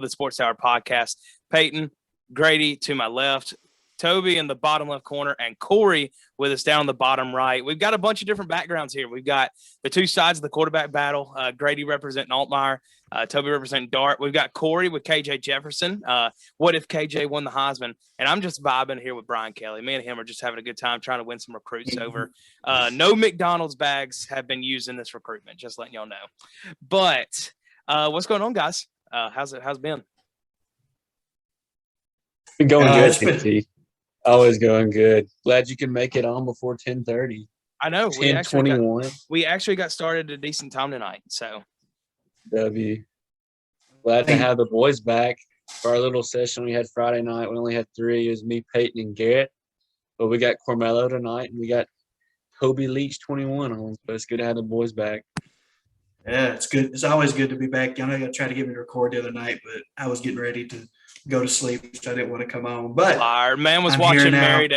the Sports Hour podcast. Peyton, Grady to my left, Toby in the bottom left corner, and Cory with us down the bottom right. We've got a bunch of different backgrounds here. We've got the two sides of the quarterback battle. Grady representing Altmaier, Toby representing Dart. We've got Cory with KJ Jefferson. What if KJ won the Heisman? And I'm just vibing here with Brian Kelly. Me and him are just having a good time trying to win some recruits over. No McDonald's bags have been used in this recruitment, just letting y'all know. But what's going on, guys? How's it been? Been going good, TT. Always going good. Glad you can make it on before 10:30. I know. 10:21. We actually got started at a decent time tonight. So, W. Glad to have the boys back for our little session we had Friday night. We only had 3. It was me, Peyton, and Garrett. But we got Carmelo tonight, and we got Toby Leach 21 on. So it's good to have the boys back. Yeah, it's good. It's always good to be back. I know you tried to get me to record the other night, but I was getting ready to go to sleep, so I didn't want to come on. But man was watching Married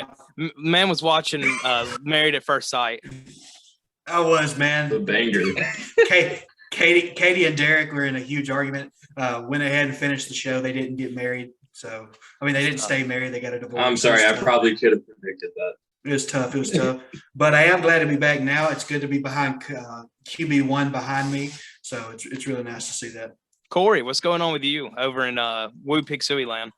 at First Sight. I was, man. The banger. Katie and Derek were in a huge argument. Went ahead and finished the show. They didn't get married. So, I mean, they didn't stay married. They got a divorce. I'm sorry. I probably could have predicted that. It was tough. But I am glad to be back now. It's good to be behind QB1 behind me. So it's really nice to see that. Cory, what's going on with you over in Woo Pig-Sooie land?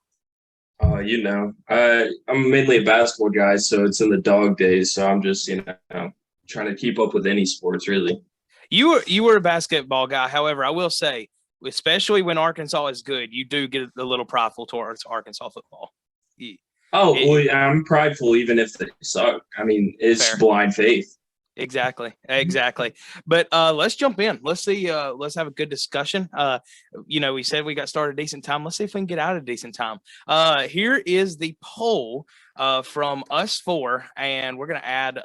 I'm mainly a basketball guy, so it's in the dog days. So I'm just, trying to keep up with any sports, really. You were a basketball guy. However, I will say, especially when Arkansas is good, you do get a little prideful towards Arkansas football. I'm prideful even if they suck. I mean, it's fair. Blind faith. Exactly. But let's jump in. Let's see. Let's have a good discussion. We said we got started a decent time. Let's see if we can get out at a decent time. Here is the poll from us 4, and we're going to add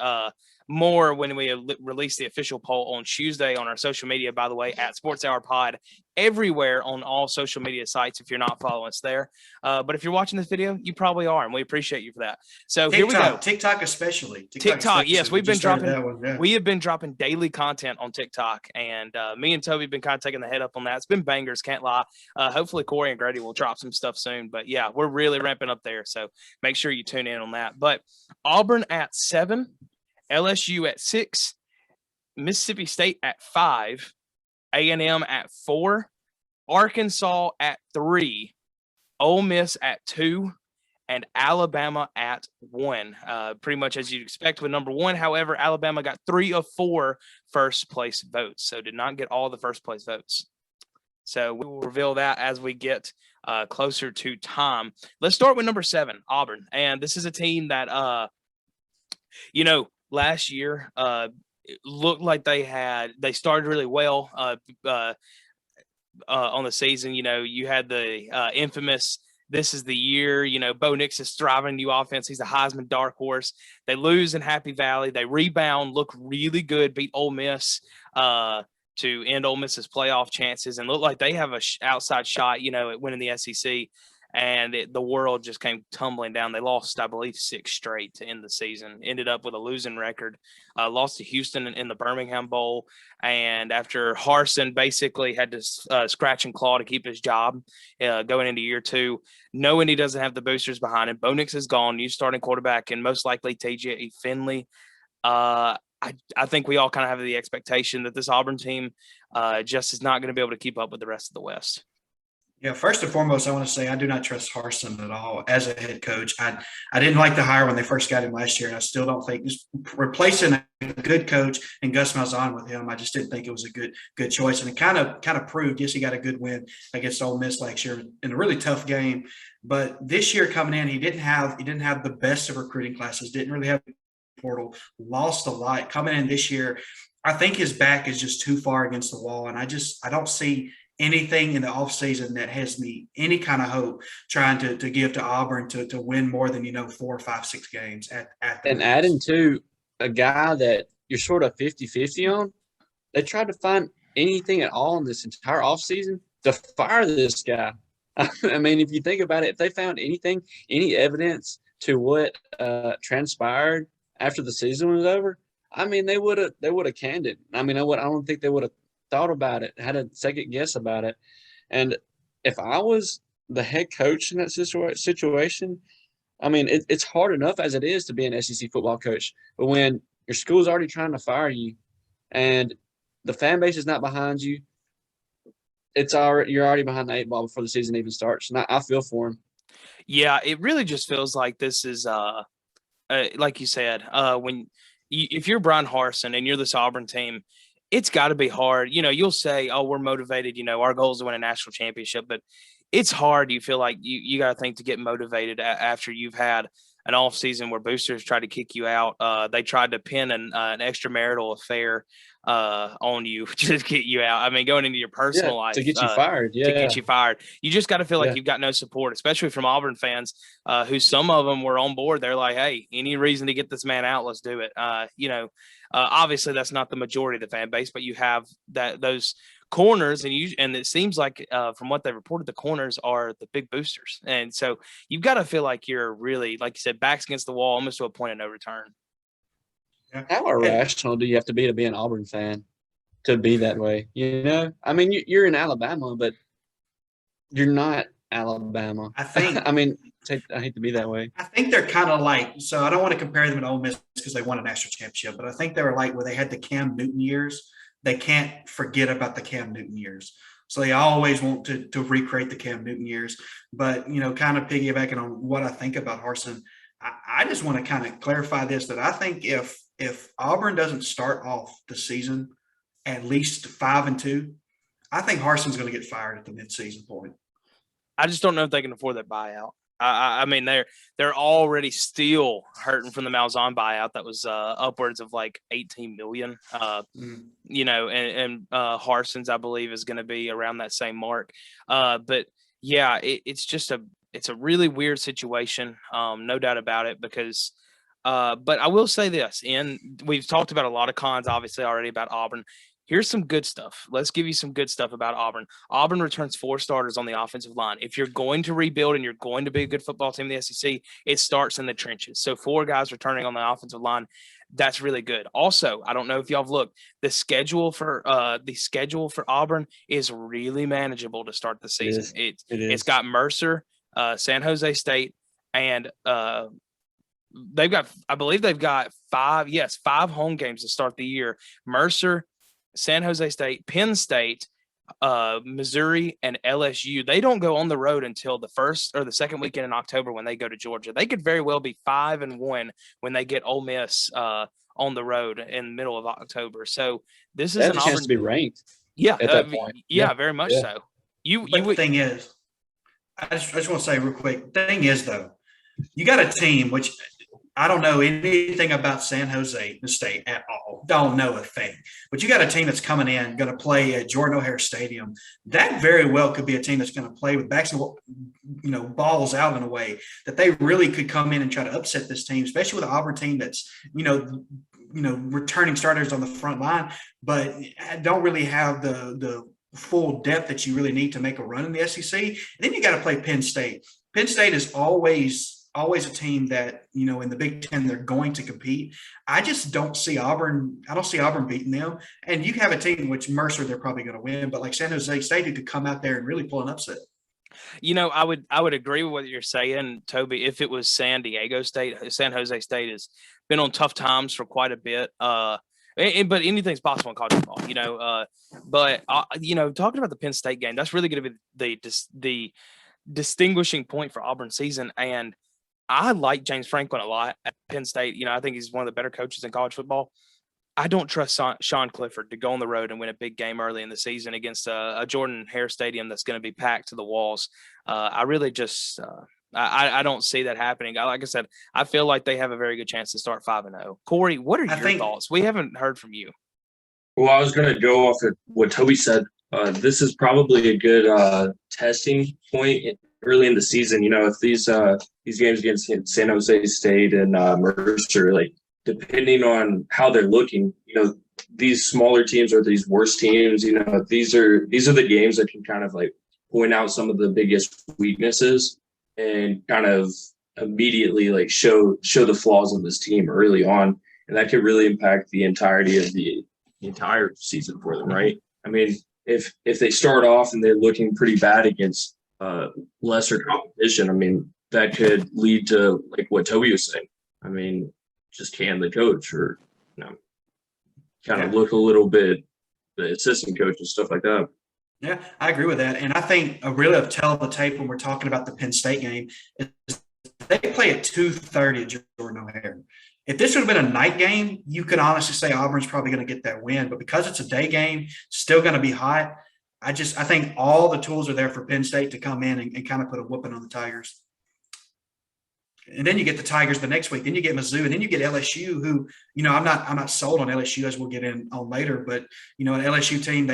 more when we release the official poll on Tuesday on our social media, by the way, at Sports Hour Pod, everywhere on all social media sites if you're not following us there. But if you're watching this video, you probably are, and we appreciate you for that. So TikTok, here we go. TikTok especially. TikTok, yes, we have been dropping daily content on TikTok, and me and Toby have been kind of taking the head up on that. It's been bangers, can't lie. Hopefully Cory and Grady will drop some stuff soon, but yeah, we're really ramping up there. So make sure you tune in on that. But Auburn at 7, LSU at 6, Mississippi State at 5, A&M at 4, Arkansas at 3, Ole Miss at 2, and Alabama at 1. Pretty much as you'd expect with number 1. However, Alabama got 3 of 4 first place votes, so did not get all the first place votes. So we will reveal that as we get closer to time. Let's start with number 7, Auburn. And this is a team that, last year, it looked like they started really well on the season. You had the infamous "this is the year." Bo Nix is thriving new offense. He's a Heisman dark horse. They lose in Happy Valley. They rebound, look really good, beat Ole Miss to end Ole Miss's playoff chances, and look like they have a outside shot, at winning the SEC. And the world just came tumbling down. They lost, I believe, 6 straight to end the season. Ended up with a losing record. Lost to Houston in the Birmingham Bowl. And after Harsin basically had to scratch and claw to keep his job going into year 2, knowing he doesn't have the boosters behind him, Bo Nix is gone. New starting quarterback, and most likely TJ Finley. I think we all kind of have the expectation that this Auburn team just is not going to be able to keep up with the rest of the West. Yeah, first and foremost, I want to say I do not trust Harsin at all as a head coach. I didn't like the hire when they first got him last year, and I still don't think just replacing a good coach and Gus Malzahn with him, I just didn't think it was a good choice. And it kind of proved, yes, he got a good win against Ole Miss last year in a really tough game. But this year coming in, he didn't have the best of recruiting classes, didn't really have portal, lost a lot. Coming in this year, I think his back is just too far against the wall, and I don't see anything in the offseason that has me any kind of hope trying to give to Auburn to win more than 4, 5, 6 games at and adding to a guy that you're sort of 50-50 on, they tried to find anything at all in this entire offseason to fire this guy. I mean, if you think about it, if they found anything, any evidence to what transpired after the season was over, I mean, they would have canned it. I mean, I don't think they would have thought about it, had a second guess about it. And if I was the head coach in that situation, I mean, it's hard enough as it is to be an SEC football coach. But when your school's already trying to fire you and the fan base is not behind you, you're already behind the 8 ball before the season even starts. And I feel for him. Yeah, it really just feels like this is like you said, if you're Brian Harsin and you're this Auburn team, it's got to be hard. You know, you'll say, "Oh, we're motivated. You know, our goal is to win a national championship," but it's hard. You feel like you got to think to get motivated after you've had an off season where boosters tried to kick you out. They tried to pin an extramarital affair on you to get you out. I mean, going into your personal life to get you fired. to get you fired. You just got to feel like you've got no support, especially from Auburn fans, who some of them were on board. They're like, "Hey, any reason to get this man out? Let's do it." Obviously that's not the majority of the fan base, but you have those corners, and it seems like from what they reported, the corners are the big boosters, and so you've got to feel like you're really, like you said, backs against the wall, almost to a point of no return. How irrational do you have to be an Auburn fan to be that way? You know, I mean, you're in Alabama, but you're not Alabama. I think. I mean, I hate to be that way. I think they're kind of like, so I don't want to compare them to Ole Miss because they won a national championship, but I think they were like where they had the Cam Newton years. They can't forget about the Cam Newton years. So they always want to recreate the Cam Newton years. But, you know, kind of piggybacking on what I think about Harsin, I just want to kind of clarify this, that I think if Auburn doesn't start off the season at least 5-2, I think Harsin's going to get fired at the midseason point. I just don't know if they can afford that buyout. I mean, they're already still hurting from the Malzahn buyout that was upwards of like $18 million. You know, and Harsin's, I believe, is going to be around that same mark. But yeah, it's a really weird situation, no doubt about it. Because, but I will say this, and we've talked about a lot of cons, obviously, already about Auburn. Here's some good stuff. Let's give you some good stuff about Auburn. Auburn returns 4 starters on the offensive line. If you're going to rebuild and you're going to be a good football team in the SEC, it starts in the trenches. So 4 guys returning on the offensive line, that's really good. Also, I don't know if y'all have looked, the schedule for Auburn is really manageable to start the season. It's got Mercer, San Jose State, and I believe they've got 5 home games to start the year. Mercer, San Jose State, Penn State, Missouri, and LSU. They don't go on the road until the first or the second weekend in October when they go to Georgia. They could very well be 5-1 when they get Ole Miss on the road in the middle of October. So this is an Auburn chance to be ranked. Yeah, at that point. Yeah, very much so. The thing is, I just want to say real quick. The thing is, though, you got a team which I don't know anything about San Jose State at all. Don't know a thing. But you got a team that's coming in, going to play at Jordan O'Hare Stadium. That very well could be a team that's going to play with basketball, balls out in a way that they really could come in and try to upset this team, especially with an Auburn team that's, returning starters on the front line, but don't really have the full depth that you really need to make a run in the SEC. And then you got to play Penn State. Penn State is always a team that, in the Big Ten, they're going to compete. I just don't see Auburn. I don't see Auburn beating them. And you have a team which Mercer, they're probably going to win, but like San Jose State, who could come out there and really pull an upset. I would agree with what you're saying, Toby. If it was San Diego State, San Jose State has been on tough times for quite a bit. But anything's possible in college football, But talking about the Penn State game, that's really going to be the distinguishing point for Auburn season. And I like James Franklin a lot at Penn State. I think he's one of the better coaches in college football. I don't trust Sean Clifford to go on the road and win a big game early in the season against a Jordan Hare Stadium that's going to be packed to the walls. I really just I don't see that happening. Like I said, I feel like they have a very good chance to start 5-0. Cory, what are your thoughts? We haven't heard from you. Well, I was going to go off of what Toby said. This is probably a good testing point early in the season. If these games against San Jose State and Mercer, like, depending on how they're looking, these smaller teams or these worse teams, these are the games that can kind of like point out some of the biggest weaknesses and kind of immediately like show the flaws of this team early on, and that could really impact the entirety of the entire season for them, right? I mean, if they start off and they're looking pretty bad against lesser competition, I mean, that could lead to like what Toby was saying. I mean, just can the coach or kind of look a little bit the assistant coach and stuff like that. Yeah, I agree with that. And I think a really a tell of the tape when we're talking about the Penn State game is they play at 2:30 at Jordan O'Hare. If this would have been a night game, you could honestly say Auburn's probably going to get that win. But because it's a day game, still going to be hot. I think all the tools are there for Penn State to come in and kind of put a whooping on the Tigers. And then you get the Tigers the next week. Then you get Mizzou, and then you get LSU, who, I'm not sold on LSU, as we'll get in on later. But an LSU team,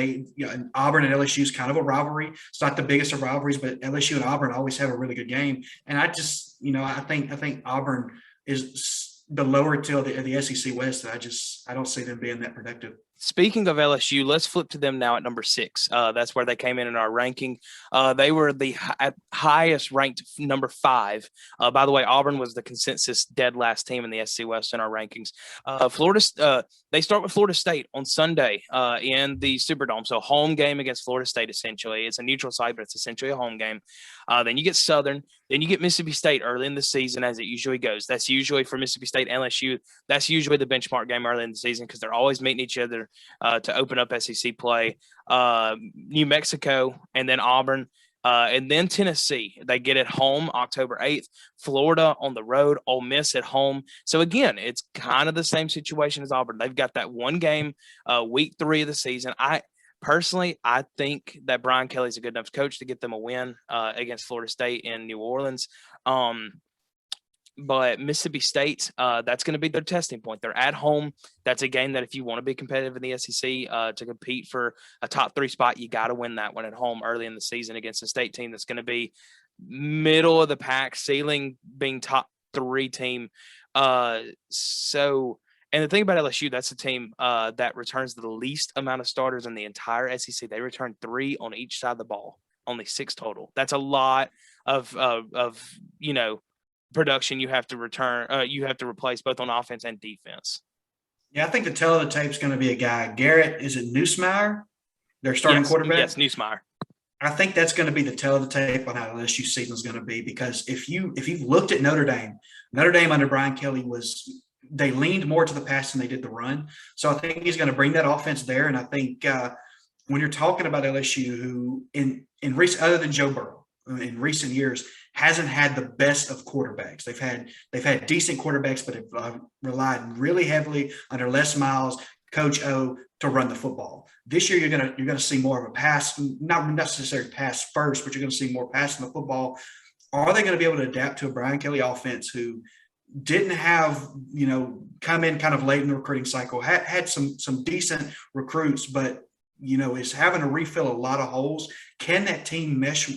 Auburn and LSU is kind of a rivalry. It's not the biggest of rivalries, but LSU and Auburn always have a really good game. And I just, I think Auburn is the lower tier of the SEC West. I don't see them being that productive. Speaking of LSU, let's flip to them now at number 6. That's where they came in our ranking. They were the highest ranked number 5. By the way, Auburn was the consensus dead last team in the SEC West in our rankings. They start with Florida State on Sunday in the Superdome. So home game against Florida State, essentially. It's a neutral site, but it's essentially a home game. Then you get Southern. Then you get Mississippi State early in the season, as it usually goes. That's usually for Mississippi State and LSU. That's usually the benchmark game early in the season because they're always meeting each other to open up SEC play. New Mexico and then Auburn. And then Tennessee. They get it home October 8th. Florida on the road. Ole Miss at home. So, again, it's kind of the same situation as Auburn. They've got that one game week 3 of the season. Personally, I think that Brian Kelly's a good enough coach to get them a win against Florida State in New Orleans. But Mississippi State, that's going to be their testing point. They're at home. That's a game that if you want to be competitive in the SEC to compete for a top 3 spot, you got to win that one at home early in the season against a state team that's going to be middle of the pack, ceiling being top 3 team. And the thing about LSU, that's a team that returns the least amount of starters in the entire SEC. They return 3 on each side of the ball, only 6 total. That's a lot of production you have to return. You have to replace both on offense and defense. Yeah, I think the tell of the tape is going to be a guy. Garrett, is it Newsmeyer? Their starting quarterback? Yes, Newsmeyer. I think that's going to be the tell of the tape on how LSU season is going to be, because if you've looked at Notre Dame under Brian Kelly they leaned more to the pass than they did the run. So I think he's going to bring that offense there. And I think when you're talking about LSU, who in recent, other than Joe Burrow, in recent years hasn't had the best of quarterbacks. They've had decent quarterbacks, but have relied really heavily under Les Miles, Coach O, to run the football. This year, you're gonna see more of a pass, not necessarily pass first, but you're gonna see more passing the football. Are they going to be able to adapt to a Brian Kelly offense who didn't have, come in kind of late in the recruiting cycle, had some decent recruits, but, is having to refill a lot of holes? Can that team mesh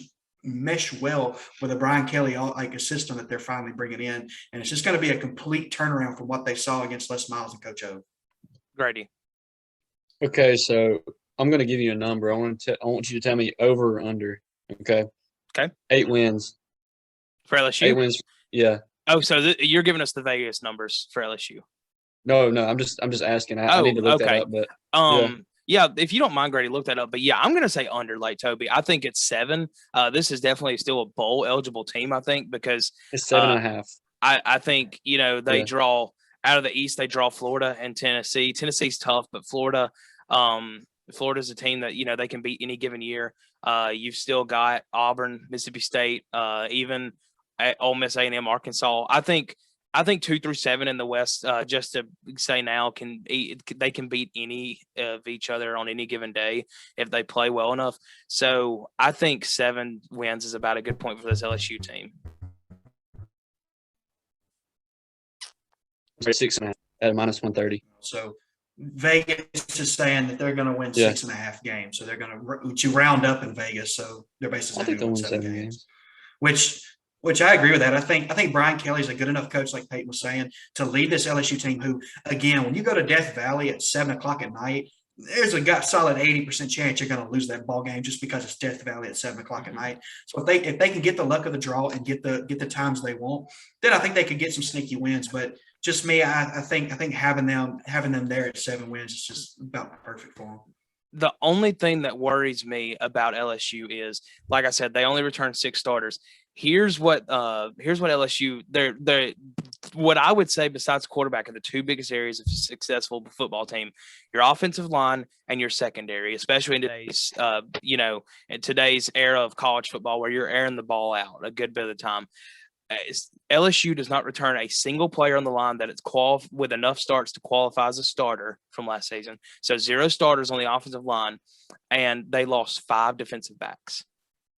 well with a Brian Kelly a system that they're finally bringing in? And it's just going to be a complete turnaround from what they saw against Les Miles and Coach O. Grady. Okay, so I'm going to give you a number. I want you to tell me over or under. Okay. 8 wins for LSU. 8 wins. Yeah. Oh, so you're giving us the Vegas numbers for LSU? No, I'm just asking. I need to look that up, but yeah, if you don't mind, Grady, look that up. But yeah, I'm going to say under, like Toby. I think it's 7. This is definitely still a bowl eligible team, I think, because it's 7.5. I think, they draw out of the East, they draw Florida and Tennessee. Tennessee's tough, but Florida's a team that, they can beat any given year. You've still got Auburn, Mississippi State, even Ole Miss, A&M, Arkansas. I think 2 through 7 in the West, just to say now, they can beat any of each other on any given day if they play well enough. So I think 7 wins is about a good point for this LSU team. 6.5 at -130. So Vegas is saying that they're going to win 6.5 games. So they're going to round up in Vegas. So they're basically going to win 7 games. Which I agree with that. I think Brian Kelly's a good enough coach, like Peyton was saying, to lead this LSU team who, again, when you go to Death Valley at 7 o'clock at night, there's a solid 80% chance you're going to lose that ball game just because it's Death Valley at 7 o'clock at night. So if they can get the luck of the draw and get the times they want, then I think they could get some sneaky wins. But just me, I think having them there at 7 wins is just about perfect for them. the only thing that worries me about LSU is, like I said, they only returned 6 starters. Here's what LSU they're what I would say besides quarterback are the two biggest areas of a successful football team: your offensive line and your secondary, especially in today's in today's era of college football where you're airing the ball out a good bit of the time. LSU does not return a single player on the line that it's with enough starts to qualify as a starter from last season. So 0 starters on the offensive line, and they lost 5 defensive backs.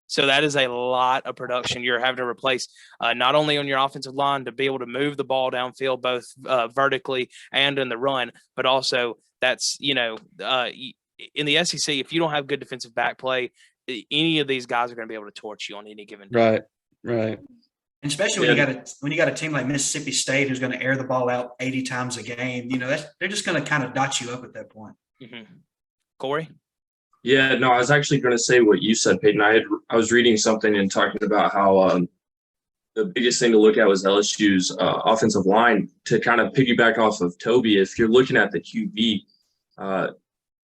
So that is a lot of production you're having to replace, not only on your offensive line to be able to move the ball downfield, both vertically and in the run, but also that's, in the SEC, if you don't have good defensive back play, any of these guys are going to be able to torch you on any given day. Right. And especially when you got a team like Mississippi State who's going to air the ball out 80 times a game, they're just going to kind of dot you up at that point. Mm-hmm. Cory? Yeah, no, I was actually going to say what you said, Peyton. I was reading something and talking about how the biggest thing to look at was LSU's offensive line. To kind of piggyback off of Toby, if you're looking at the QB,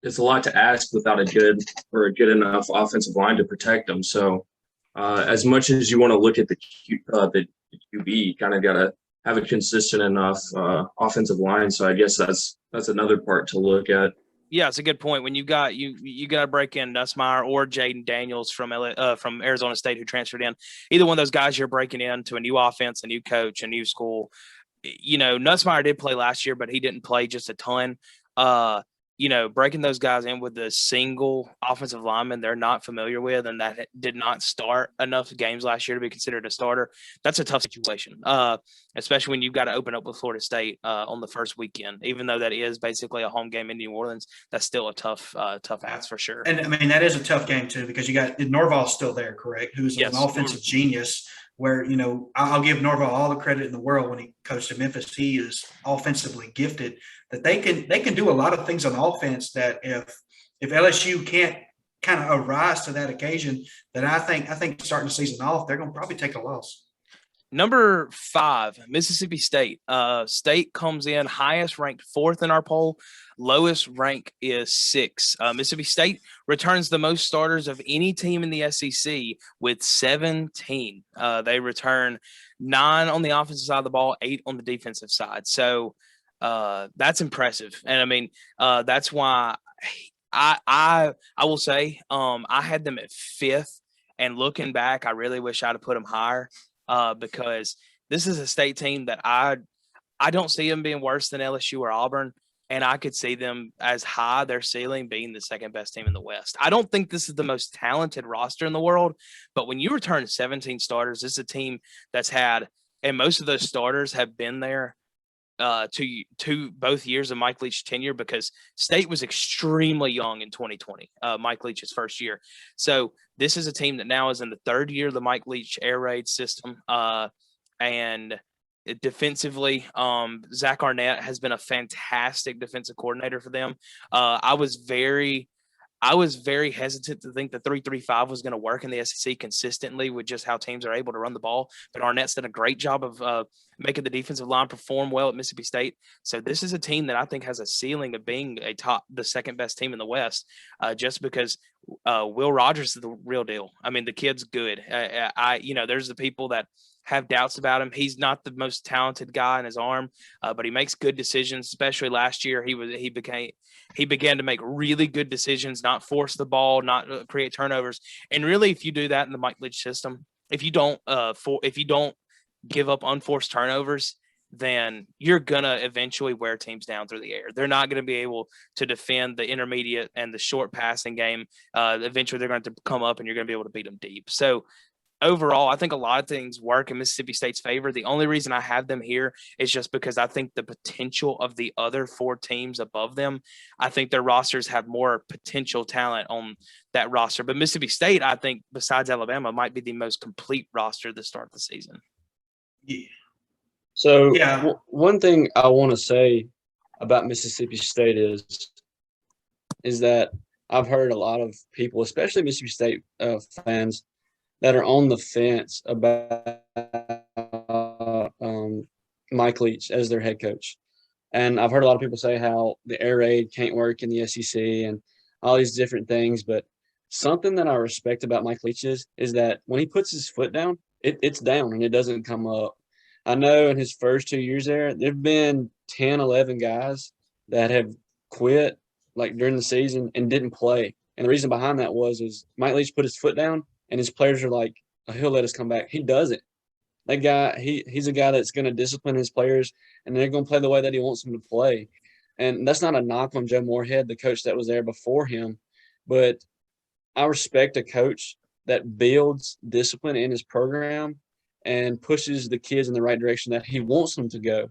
it's a lot to ask without a good enough offensive line to protect them. So as much as you want to look at the QB, you kind of got to have a consistent enough offensive line. So I guess that's another part to look at. Yeah, it's a good point. When you got to break in Nussmeier or Jaden Daniels from Arizona State who transferred in, either one of those guys you're breaking into a new offense, a new coach, a new school. Nussmeier did play last year, but he didn't play just a ton. Breaking those guys in with a single offensive lineman they're not familiar with and that did not start enough games last year to be considered a starter, that's a tough situation, especially when you've got to open up with Florida State on the first weekend. Even though that is basically a home game in New Orleans, that's still a tough ask for sure. And, I mean, that is a tough game, too, because you got Norval's still there, correct, who's an offensive genius where, I'll give Norval all the credit in the world when he coached at Memphis. He is offensively gifted, that they can do a lot of things on offense that if LSU can't kind of arise to that occasion, then I think starting the season off, they're going to probably take a loss. Number 5, Mississippi State. State comes in highest ranked 4th in our poll. Lowest rank is 6. Mississippi State returns the most starters of any team in the SEC with 17. They return 9 on the offensive side of the ball, 8 on the defensive side. So that's impressive. And I mean, that's why I will say I had them at 5th, and looking back, I really wish I'd have put them higher because this is a state team that I don't see them being worse than LSU or Auburn. And I could see them as high, their ceiling being the second best team in the West. I don't think this is the most talented roster in the world, but when you return 17 starters, this is a team that's had, and most of those starters have been there to both years of Mike Leach's tenure, because State was extremely young in 2020, Mike Leach's first year. So this is a team that now is in the 3rd year of the Mike Leach air raid system. And defensively, Zach Arnett has been a fantastic defensive coordinator for them. I was very hesitant to think the 3-3-5 was going to work in the SEC consistently with just how teams are able to run the ball. But Arnett's done a great job of making the defensive line perform well at Mississippi State. So this is a team that I think has a ceiling of being the second best team in the West, just because Will Rogers is the real deal. I mean, the kid's good. There's the people that have doubts about him. He's not the most talented guy in his arm, but he makes good decisions. Especially last year, he began to make really good decisions, not force the ball, not create turnovers. And really, if you do that in the Mike Leach system, if you don't give up unforced turnovers, then you're gonna eventually wear teams down through the air. They're not going to be able to defend the intermediate and the short passing game. Eventually, they're going to come up, and you're going to be able to beat them deep. So overall, I think a lot of things work in Mississippi State's favor. The only reason I have them here is just because I think the potential of the other 4 teams above them, I think their rosters have more potential talent on that roster. But Mississippi State, I think, besides Alabama, might be the most complete roster to start the season. Yeah. So one thing I want to say about Mississippi State is that I've heard a lot of people, especially Mississippi State fans, that are on the fence about Mike Leach as their head coach. And I've heard a lot of people say how the air raid can't work in the SEC. And all these different things. But something that I respect about Mike Leach is that when he puts his foot down, it's down and it doesn't come up. I know in his first 2 years there have been 10, 11 guys that have quit like during the season and didn't play. And the reason behind that is Mike Leach put his foot down and his players are like, oh, he'll let us come back. He doesn't. That guy, he's a guy that's going to discipline his players and they're going to play the way that he wants them to play. And that's not a knock on Joe Moorhead, the coach that was there before him. But I respect a coach that builds discipline in his program and pushes the kids in the right direction that he wants them to go.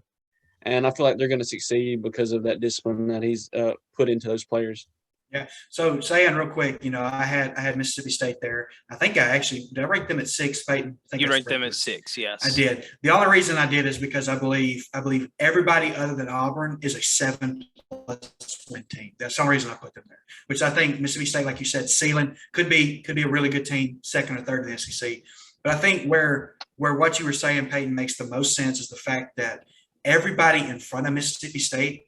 And I feel like they're going to succeed because of that discipline that he's put into those players. Yeah. So saying real quick, I had Mississippi State there. I think did I rank them at 6, Peyton? I think you ranked them at 6, yes. I did. The only reason I did is because I believe everybody other than Auburn is a 7+ win team. That's the only reason I put them there. Which I think Mississippi State, like you said, ceiling could be a really good team, second or third in the SEC. But I think where what you were saying, Peyton, makes the most sense is the fact that everybody in front of Mississippi State,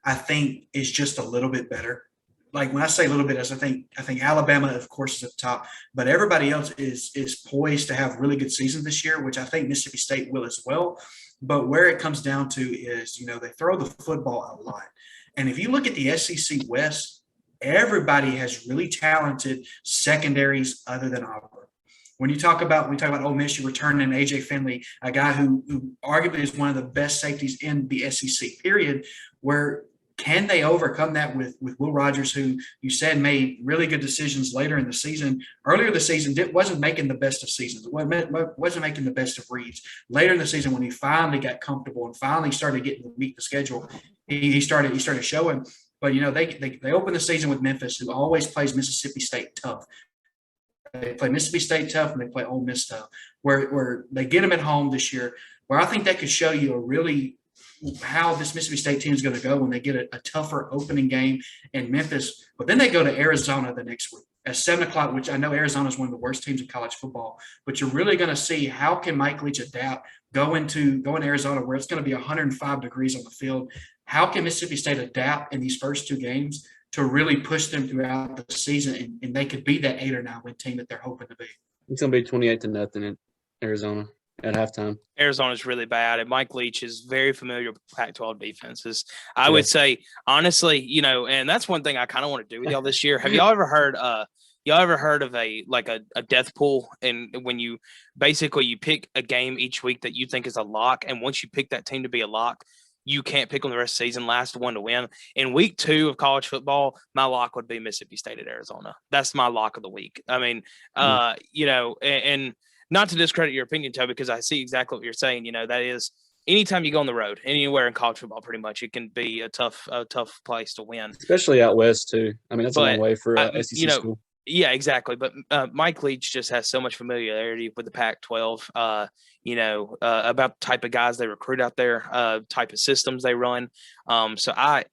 I think, is just a little bit better. Like when I say a little bit, I think Alabama, of course, is at the top, but everybody else is poised to have really good seasons this year, which I think Mississippi State will as well. But where it comes down to is, they throw the football a lot. And if you look at the SEC West, everybody has really talented secondaries other than Auburn. When you talk about Ole Miss, you return in A.J. Finley, a guy who arguably is one of the best safeties in the SEC, period, where can they overcome that with Will Rogers, who you said made really good decisions later in the season? Earlier the season, wasn't making the best of seasons. Wasn't making the best of reads. Later in the season, when he finally got comfortable and finally started getting to meet the schedule, he started showing. But, they opened the season with Memphis, who always plays Mississippi State tough. They play Mississippi State tough and they play Ole Miss tough, where they get them at home this year, where I think that could show you a really – how this Mississippi State team is going to go when they get a tougher opening game in Memphis. But then they go to Arizona the next week at 7 o'clock, which I know Arizona is one of the worst teams in college football. But you're really going to see how can Mike Leach adapt, go into Arizona where it's going to be 105 degrees on the field. How can Mississippi State adapt in these first 2 games to really push them throughout the season and they could be that 8 or 9 win team that they're hoping to be? It's going to be 28-0 in Arizona at halftime. Arizona's really bad, and Mike Leach is very familiar with Pac-12 defenses. I would say, honestly, and that's one thing I kind of want to do with y'all this year. Have y'all ever heard of a death pool? And when you pick a game each week that you think is a lock, and once you pick that team to be a lock, you can't pick them the rest of the season, last one to win. In week 2 of college football, my lock would be Mississippi State at Arizona. That's my lock of the week. I mean, and not to discredit your opinion, Toby, because I see exactly what you're saying. That is anytime you go on the road, anywhere in college football, pretty much, it can be a tough place to win. Especially out west, too. I mean, that's a long way for SEC school. Yeah, exactly. But Mike Leach just has so much familiarity with the Pac-12, about the type of guys they recruit out there, type of systems they run. So I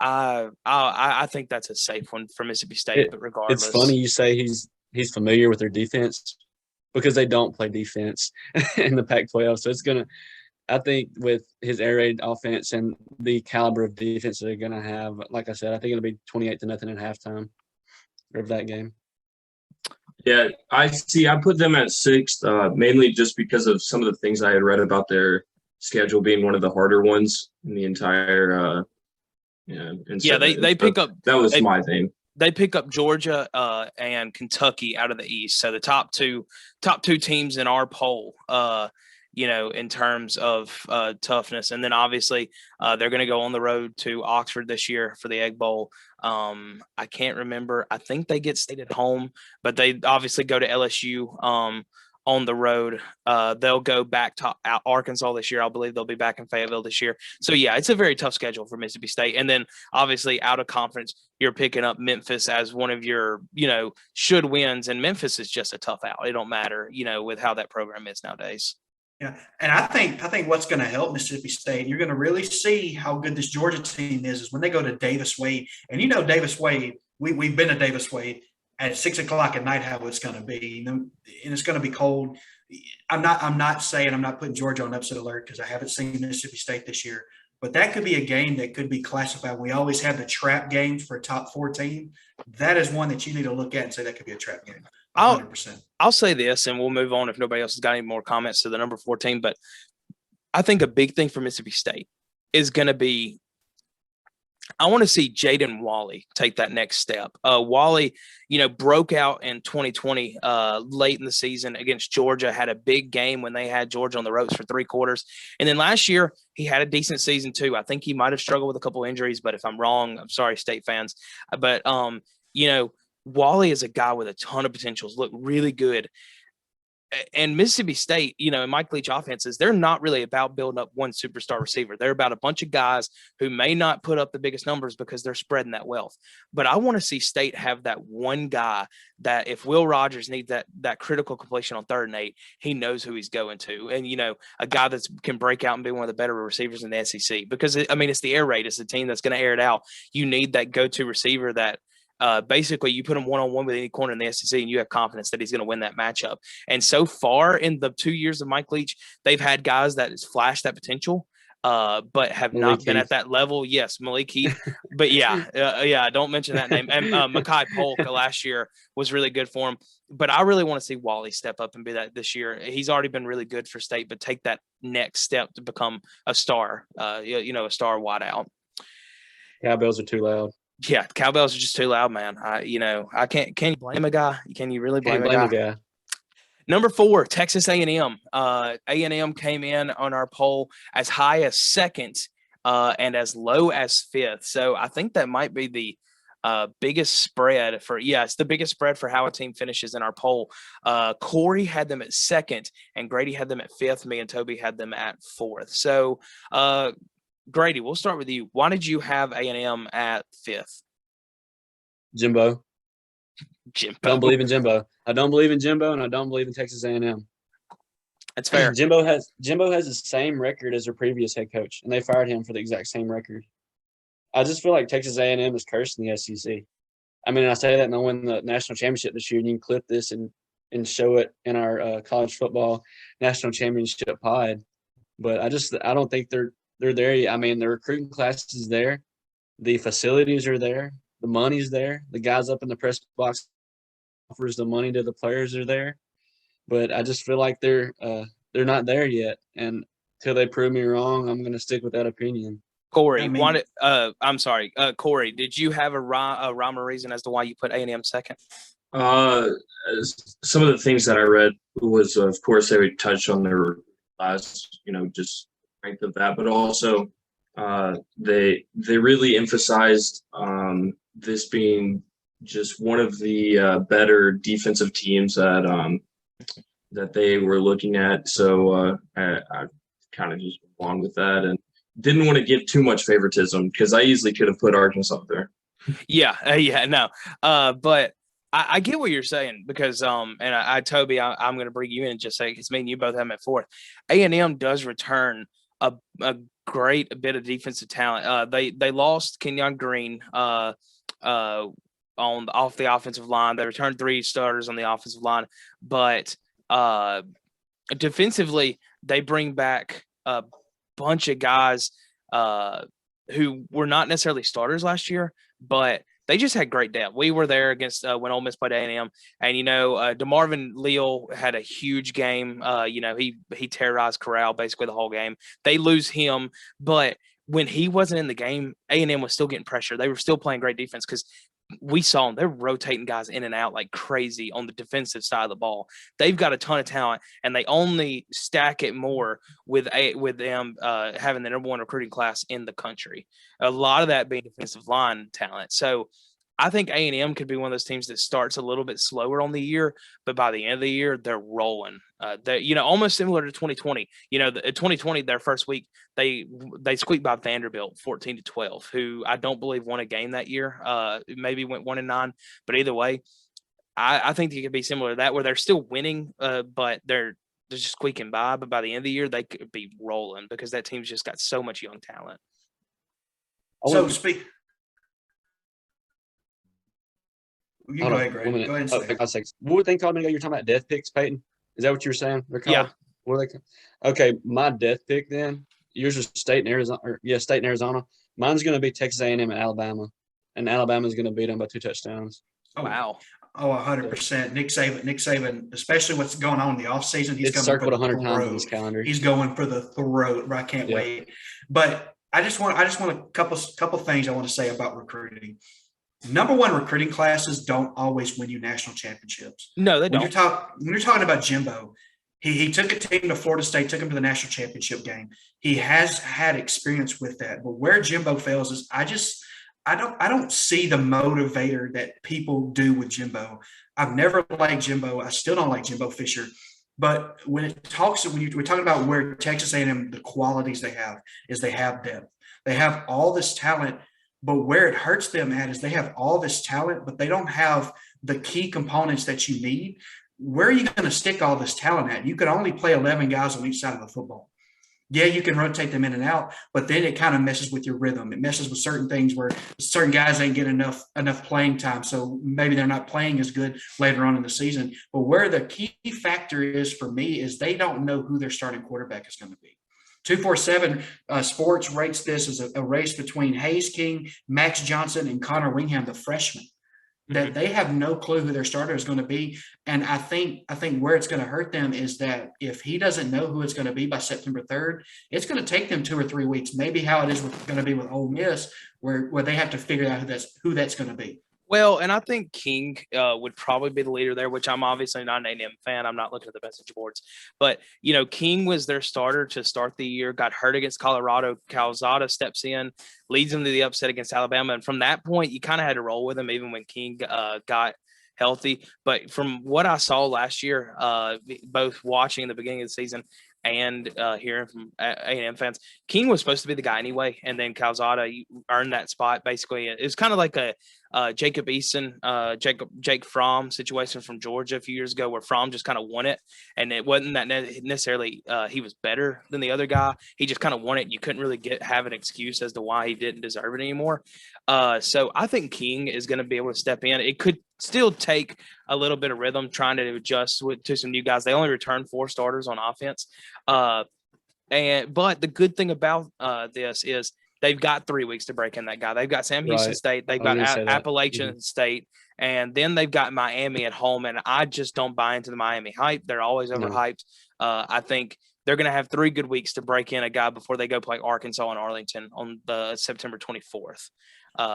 think that's a safe one for Mississippi State, but regardless. It's funny you say he's familiar with their defense, because they don't play defense in the Pac-12. So it's going to – I think with his air raid offense and the caliber of defense they're going to have, like I said, I think it'll be 28-0 at halftime of that game. Yeah, I put them at 6th, mainly just because of some of the things I had read about their schedule being one of the harder ones in the entire they pick up – that was my thing. They pick up Georgia and Kentucky out of the East. So the top two teams in our poll, in terms of toughness. And then obviously they're going to go on the road to Oxford this year for the Egg Bowl. I can't remember. I think they get State at home, but they obviously go to LSU on the road. They'll go back to Arkansas this year. I believe they'll be back in Fayetteville this year. So, yeah, it's a very tough schedule for Mississippi State. And then, obviously, out of conference, you're picking up Memphis as one of your, should wins. And Memphis is just a tough out. It don't matter, with how that program is nowadays. Yeah, and I think what's going to help Mississippi State, you're going to really see how good this Georgia team is when they go to Davis Wade. And Davis Wade, we've been to Davis Wade at 6 o'clock at night, how it's going to be, and it's going to be cold. I'm not putting Georgia on upset alert because I haven't seen Mississippi State this year, But that could be a game that could be classified. We always have the trap games for a top 4 team. That is one that you need to look at and say that could be a trap game. 100%. I'll say this, and we'll move on if nobody else has got any more comments to the number 14. But I think a big thing for Mississippi State is going to be, I want to see Jaden Wally take that next step. Wally, broke out in 2020 late in the season against Georgia, had a big game when they had Georgia on the ropes for 3 quarters. And then last year, he had a decent season too. I think he might have struggled with a couple injuries, but if I'm wrong, I'm sorry, State fans. But, Wally is a guy with a ton of potentials, look really good. And Mississippi State, in Mike Leach offenses, they're not really about building up one superstar receiver. They're about a bunch of guys who may not put up the biggest numbers because they're spreading that wealth. But I want to see State have that one guy that if Will Rogers needs that critical completion on 3rd and 8, he knows who he's going to. And, a guy that can break out and be one of the better receivers in the SEC. Because, it's the air raid. It's the team that's going to air it out. You need that go-to receiver that basically you put him one-on-one with any corner in the SEC and you have confidence that he's going to win that matchup. And so far in the 2 years of Mike Leach, they've had guys that has flashed that potential, but have not been at that level. Yes, Malik Heath. But don't mention that name. And Mekhi Polk last year was really good for him. But I really want to see Wally step up and be that this year. He's already been really good for State, but take that next step to become a star, a star wideout. Cowbells are too loud. Yeah, cowbells are just too loud, man. I can't. Can you blame a guy? Can you really blame a guy? Number 4, Texas A&M. A&M came in on our poll as high as 2nd and as low as 5th. So I think that might be the biggest spread it's the biggest spread for how a team finishes in our poll. Cory had them at 2nd and Grady had them at 5th. Me and Toby had them at 4th. So, Grady, we'll start with you. Why did you have A&M at 5th? Jimbo. I don't believe in Jimbo. I don't believe in Jimbo, and I don't believe in Texas A&M. That's fair. Jimbo has the same record as their previous head coach, and they fired him for the exact same record. I just feel like Texas A&M is cursed in the SEC. I say that and they'll win the national championship this year, and you can clip this and show it in our college football national championship pod. But I don't think they're there. The recruiting class is there. The facilities are there. The money's there. The guys up in the press box offers the money to the players are there. But I just feel like they're not there yet. And until they prove me wrong, I'm going to stick with that opinion. Cory, I'm sorry. Cory, did you have a rhyme or reason as to why you put A&M 2nd? Some of the things that I read was, of course, they would touch on their last, just strength of that, but also they really emphasized this being just one of the better defensive teams that they were looking at. So I kind of just went along with that and didn't want to give too much favoritism because I easily could have put Arkansas there. But I get what you're saying because Toby, I'm going to bring you in and just say, because me and you both have them at 4th. A&M does return a great bit of defensive talent. They lost Kenyon Green off the offensive line. They returned 3 starters on the offensive line, but defensively they bring back a bunch of guys who were not necessarily starters last year, but they just had great depth. We were there against when Ole Miss played A&M, and DeMarvin Leal had a huge game. He terrorized Corral basically the whole game. They lose him, but when he wasn't in the game, A&M was still getting pressure. They were still playing great defense because we saw them. They're rotating guys in and out like crazy on the defensive side of the ball. They've got a ton of talent, and they only stack it more with them having the number 1 recruiting class in the country. A lot of that being defensive line talent. So I think A&M could be one of those teams that starts a little bit slower on the year, but by the end of the year, they're rolling. They're almost similar to 2020. 2020, their first week, they squeaked by Vanderbilt 14-12, who I don't believe won a game that year. Maybe went 1-9, but either way, I think it could be similar to that, where they're still winning, but they're just squeaking by. But by the end of the year, they could be rolling because that team's just got so much young talent. So you go ahead, Greg. Go ahead and say. What were they called? You're talking about death picks, Peyton? Is that what you were saying? They're called? Yeah. What are they called? Okay, my death pick then yours was State and Arizona. State and Arizona. Mine's going to be Texas A&M and Alabama, and Alabama's going to beat them by 2 touchdowns. Oh, Wow. Oh, 100%. Nick Saban, especially what's going on in the offseason, he's It's going circled for the 100 times on throat. this calendar. He's going for the throat. I can't wait. But I just want a couple things I want to say about recruiting. Number one, recruiting classes don't always win you national championships. No, they When don't. you're talking about Jimbo, he took a team to Florida State, took him to the national championship game. He has had experience with that. But where Jimbo fails is I don't see the motivator that people do with Jimbo. I've never liked Jimbo. I still don't like Jimbo Fisher. But when we're talking about where Texas A&M, the qualities they have is they have depth. They have all this talent, but where it hurts them at is they have all this talent, but they don't have the key components that you need. Where are you going to stick all this talent at? You could only play 11 guys on each side of the football. Yeah, you can rotate them in and out, but then it kind of messes with your rhythm. It messes with certain things where certain guys ain't get enough playing time, so maybe they're not playing as good later on in the season. But where the key factor is for me is they don't know who their starting quarterback is going to be. 247 Sports rates this as a race between Hayes King, Max Johnson, and Connor Wingham, the freshman. That they have no clue who their starter is going to be. And I think where it's going to hurt them is that if he doesn't know who it's going to be by September 3rd, it's going to take them 2 or 3 weeks, maybe how it is going to be with Ole Miss, where they have to figure out who that's going to be. Well, and I think King would probably be the leader there, which I'm obviously not an A&M fan. I'm not looking at the message boards. But, King was their starter to start the year, got hurt against Colorado. Calzada steps in, leads them to the upset against Alabama. And from that point, you kind of had to roll with him even when King got healthy. But from what I saw last year, both watching the beginning of the season and hearing from A&M fans, King was supposed to be the guy anyway. And then Calzada earned that spot. Basically, it was kind of like a Jacob Eason, Jake Fromm situation from Georgia a few years ago, where Fromm just kind of won it, and it wasn't that necessarily he was better than the other guy. He just kind of won it. You couldn't really have an excuse as to why he didn't deserve it anymore. So I think King is going to be able to step in. It could still take a little bit of rhythm trying to adjust to some new guys. They only returned 4 starters on offense, but the good thing about this is they've got 3 weeks to break in that guy. They've got Sam Houston State. They've got Appalachian State. And then they've got Miami at home. And I just don't buy into the Miami hype. They're always overhyped. I think they're going to have 3 good weeks to break in a guy before they go play Arkansas and Arlington on the September 24th.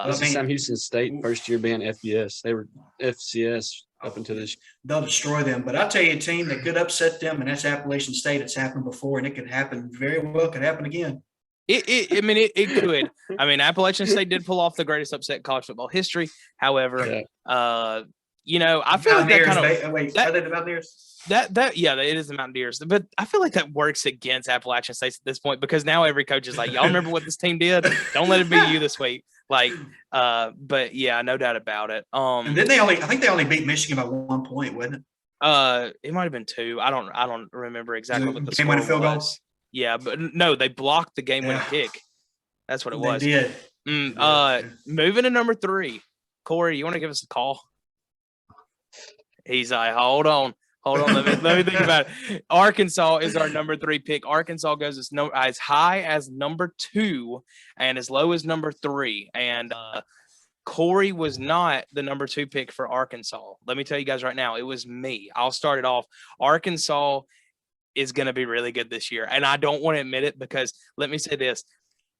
This is Sam Houston State first year being FBS. They were FCS up until this. They'll destroy them. But I'll tell you a team that could upset them, and that's Appalachian State. It's happened before, and it could happen could happen again. It could. I mean, Appalachian State did pull off the greatest upset in college football history. However, I feel like that kind of are they the Mountaineers? It is the Mountaineers. But I feel like that works against Appalachian State at this point, because now every coach is like, y'all remember what this team did? Don't let it be you this week. But yeah, no doubt about it. And then I think they only beat Michigan by 1 point, wasn't it? It might have been 2. I don't remember exactly what the game-winning score field was. Yeah, but no, they blocked the game-winning kick. That's what it was. They did. Moving to number 3. Cory, you want to give us a call? He's like, hold on. Let me think about it. Arkansas is our number 3 pick. Arkansas goes as high as number 2 and as low as number 3. And Cory was not the number 2 pick for Arkansas. Let me tell you guys right now, it was me. I'll start it off. Arkansas is going to be really good this year. And I don't want to admit it, because let me say this.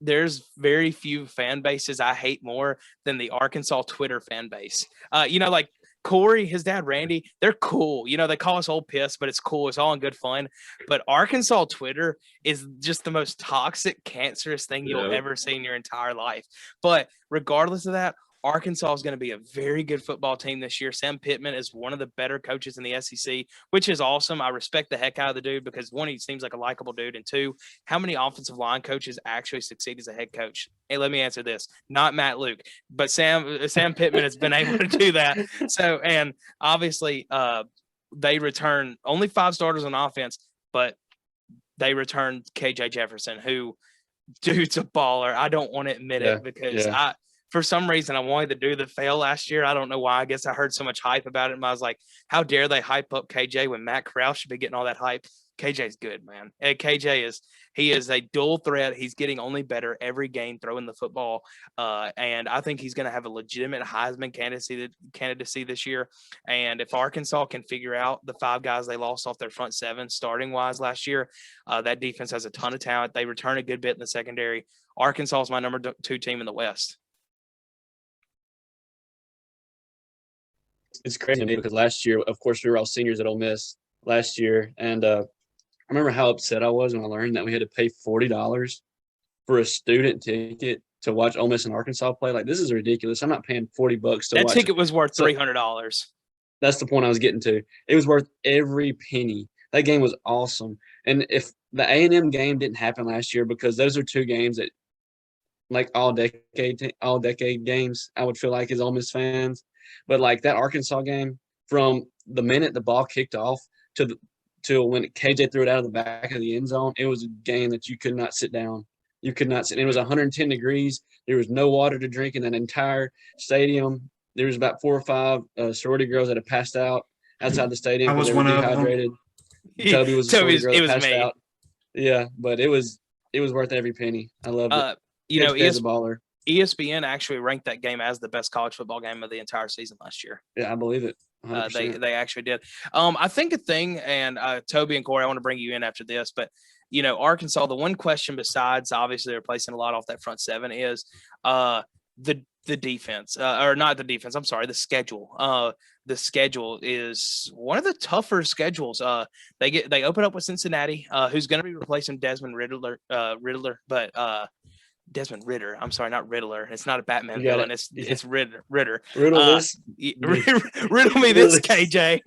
There's very few fan bases I hate more than the Arkansas Twitter fan base. Like Cory, his dad, Randy, they're cool. They call us old piss, but it's cool. It's all in good fun. But Arkansas Twitter is just the most toxic, cancerous thing you'll ever see in your entire life. But regardless of that, Arkansas is going to be a very good football team this year. Sam Pittman is one of the better coaches in the SEC, which is awesome. I respect the heck out of the dude, because 1, he seems like a likable dude, and 2, how many offensive line coaches actually succeed as a head coach? Hey, let me answer this. Not Matt Luke, but Sam Pittman has been able to do that. So, and obviously they return only 5 starters on offense, but they returned KJ Jefferson, who dude's a baller. I don't want to admit it, because for some reason, I wanted to do the fail last year. I don't know why. I guess I heard so much hype about it, and I was like, how dare they hype up KJ when Matt Corral should be getting all that hype? KJ's good, man. And he is a dual threat. He's getting only better every game throwing the football. And I think he's going to have a legitimate Heisman candidacy this year. And if Arkansas can figure out the 5 guys they lost off their front 7 starting wise last year, that defense has a ton of talent. They return a good bit in the secondary. Arkansas is my number 2 team in the West. It's crazy to me because last year, of course, we were all seniors at Ole Miss last year. And I remember how upset I was when I learned that we had to pay $40 for a student ticket to watch Ole Miss and Arkansas play. Like, this is ridiculous. I'm not paying $40 to watch. That ticket was worth $300. That's the point I was getting to. It was worth every penny. That game was awesome. And if the A&M game didn't happen last year, because those are 2 games that, like, all decade games, I would feel like as Ole Miss fans. But like that Arkansas game, from the minute the ball kicked off till when KJ threw it out of the back of the end zone, it was a game that you could not sit down. You could not sit. It was 110 degrees. There was no water to drink in that entire stadium. There was about 4 or 5 sorority girls that had passed out outside the stadium. I was they were one dehydrated. of them. Toby was a sorority girl that passed me. out. Yeah, but it was worth every penny. I loved it. KJ's a baller. ESPN actually ranked that game as the best college football game of the entire season last year. Yeah, I believe it. They actually did. I think a thing, and Toby and Cory, I want to bring you in after this, but Arkansas, the one question besides obviously they're placing a lot off that front 7 is the defense, or not the defense. I'm sorry, the schedule. The schedule is one of the tougher schedules. They open up with Cincinnati, who's going to be replacing Desmond Riddler, Desmond Ritter. I'm sorry, not Riddler. It's not a Batman villain. It's Ritter. Riddle this. Riddle me this, KJ.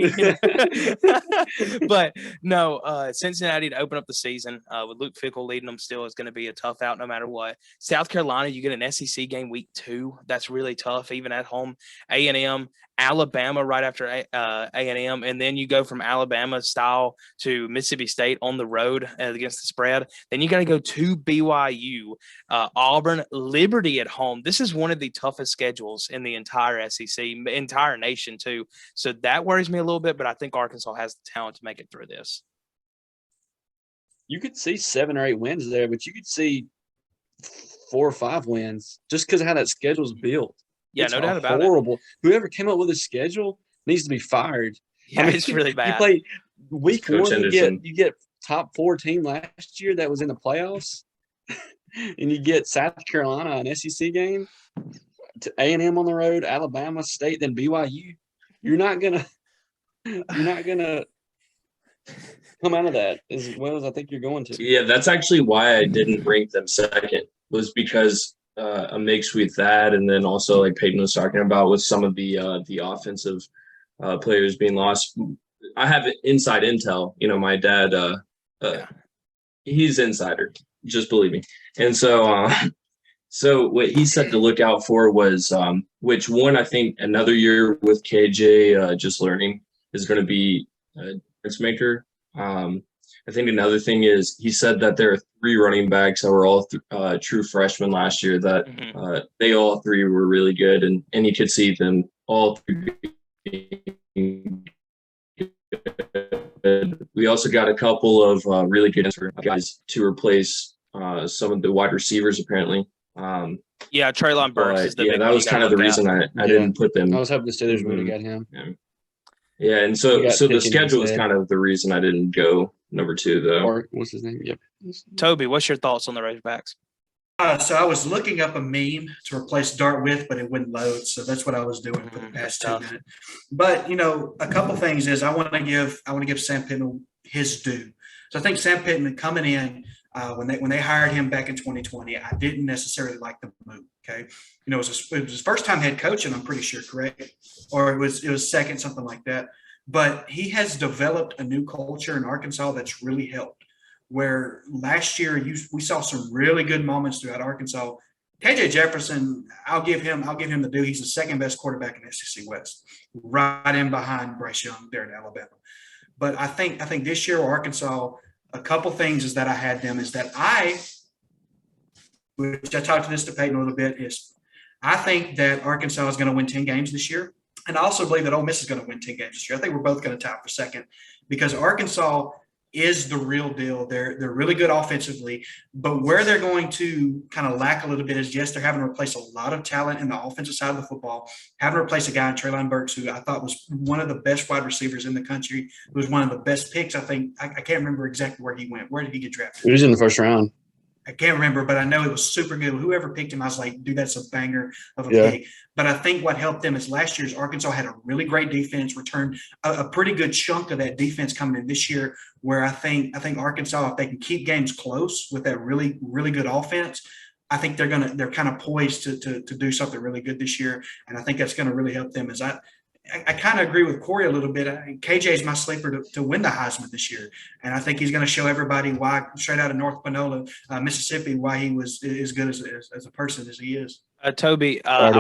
But no, Cincinnati to open up the season with Luke Fickell leading them still is going to be a tough out no matter what. South Carolina, you get an SEC game week 2. That's really tough, even at home. A&M, Alabama right after A&M, and then you go from Alabama style to Mississippi State on the road against the spread. Then you got to go to BYU, Auburn, Liberty at home. This is one of the toughest schedules in the entire SEC, entire nation too. So that worries me a little bit, but I think Arkansas has the talent to make it through this. You could see 7 or 8 wins there, but you could see 4 or 5 wins just because of how that schedule's built. Yeah, no doubt about it. Horrible. Whoever came up with a schedule needs to be fired. Yeah, it's really bad. You play week Coach 1, Henderson. you get top 4 team last year that was in the playoffs, and you get South Carolina, an SEC game, to A&M on the road, Alabama State, then BYU. You're not gonna come out of that as well as I think you're going to. Yeah, that's actually why I didn't rank them second, was because a mix with that, and then also like Peyton was talking about with some of the offensive players being lost. I have inside intel. My dad, he's insider. Just believe me. And so, so what he said to look out for was, which one I think another year with KJ just learning is going to be a difference maker. I think another thing is he said that there are 3 running backs that were all true freshmen last year that they all 3 were really good, and you could see them all 3 being good. We also got a couple of really good guys to replace some of the wide receivers apparently. Yeah, Treylon Burks is the big that one was kind of the reason I didn't put them. I was hoping the Steelers would have got him. Yeah, and so the schedule is kind of the reason I didn't go number 2, though. Or what's his name? Yep. Toby, what's your thoughts on the Razorbacks? So I was looking up a meme to replace Dart with, but it wouldn't load. So that's what I was doing for the past 2 minutes. But a couple things is I want to give Sam Pittman his due. So I think Sam Pittman coming in when they hired him back in 2020, I didn't necessarily like the move. Okay, it was his first time head coach, and I'm pretty sure, correct, or it was second, something like that. But he has developed a new culture in Arkansas that's really helped. Where last year we saw some really good moments throughout Arkansas. KJ Jefferson, I'll give him the due. He's the second best quarterback in SEC West, right in behind Bryce Young there in Alabama. But I think this year Arkansas, a couple things is that I had them is that which I talked to this to Peyton a little bit, is I think that Arkansas is going to win 10 games this year. And I also believe that Ole Miss is going to win 10 games this year. I think we're both going to tie for second because Arkansas is the real deal. They're really good offensively, but where they're going to kind of lack a little bit is, yes, they're having to replace a lot of talent in the offensive side of the football, having to replace a guy in Treylon Burks, who I thought was one of the best wide receivers in the country, who was one of the best picks. I think I can't remember exactly where he went. Where did he get drafted? He was in the first round. I can't remember, but I know it was super good. Whoever picked him, I was like, dude, that's a banger of a Yeah. pick. But I think what helped them is last year's Arkansas had a really great defense, returned a pretty good chunk of that defense coming in this year, where I think Arkansas, if they can keep games close with that really, really good offense, I think they're kind of poised to do something really good this year. And I think that's going to really help them. I kind of agree with Cory a little bit. KJ is my sleeper to win the Heisman this year. And I think he's going to show everybody why, straight out of North Panola, Mississippi, why he was as good as a person as he is. Toby, I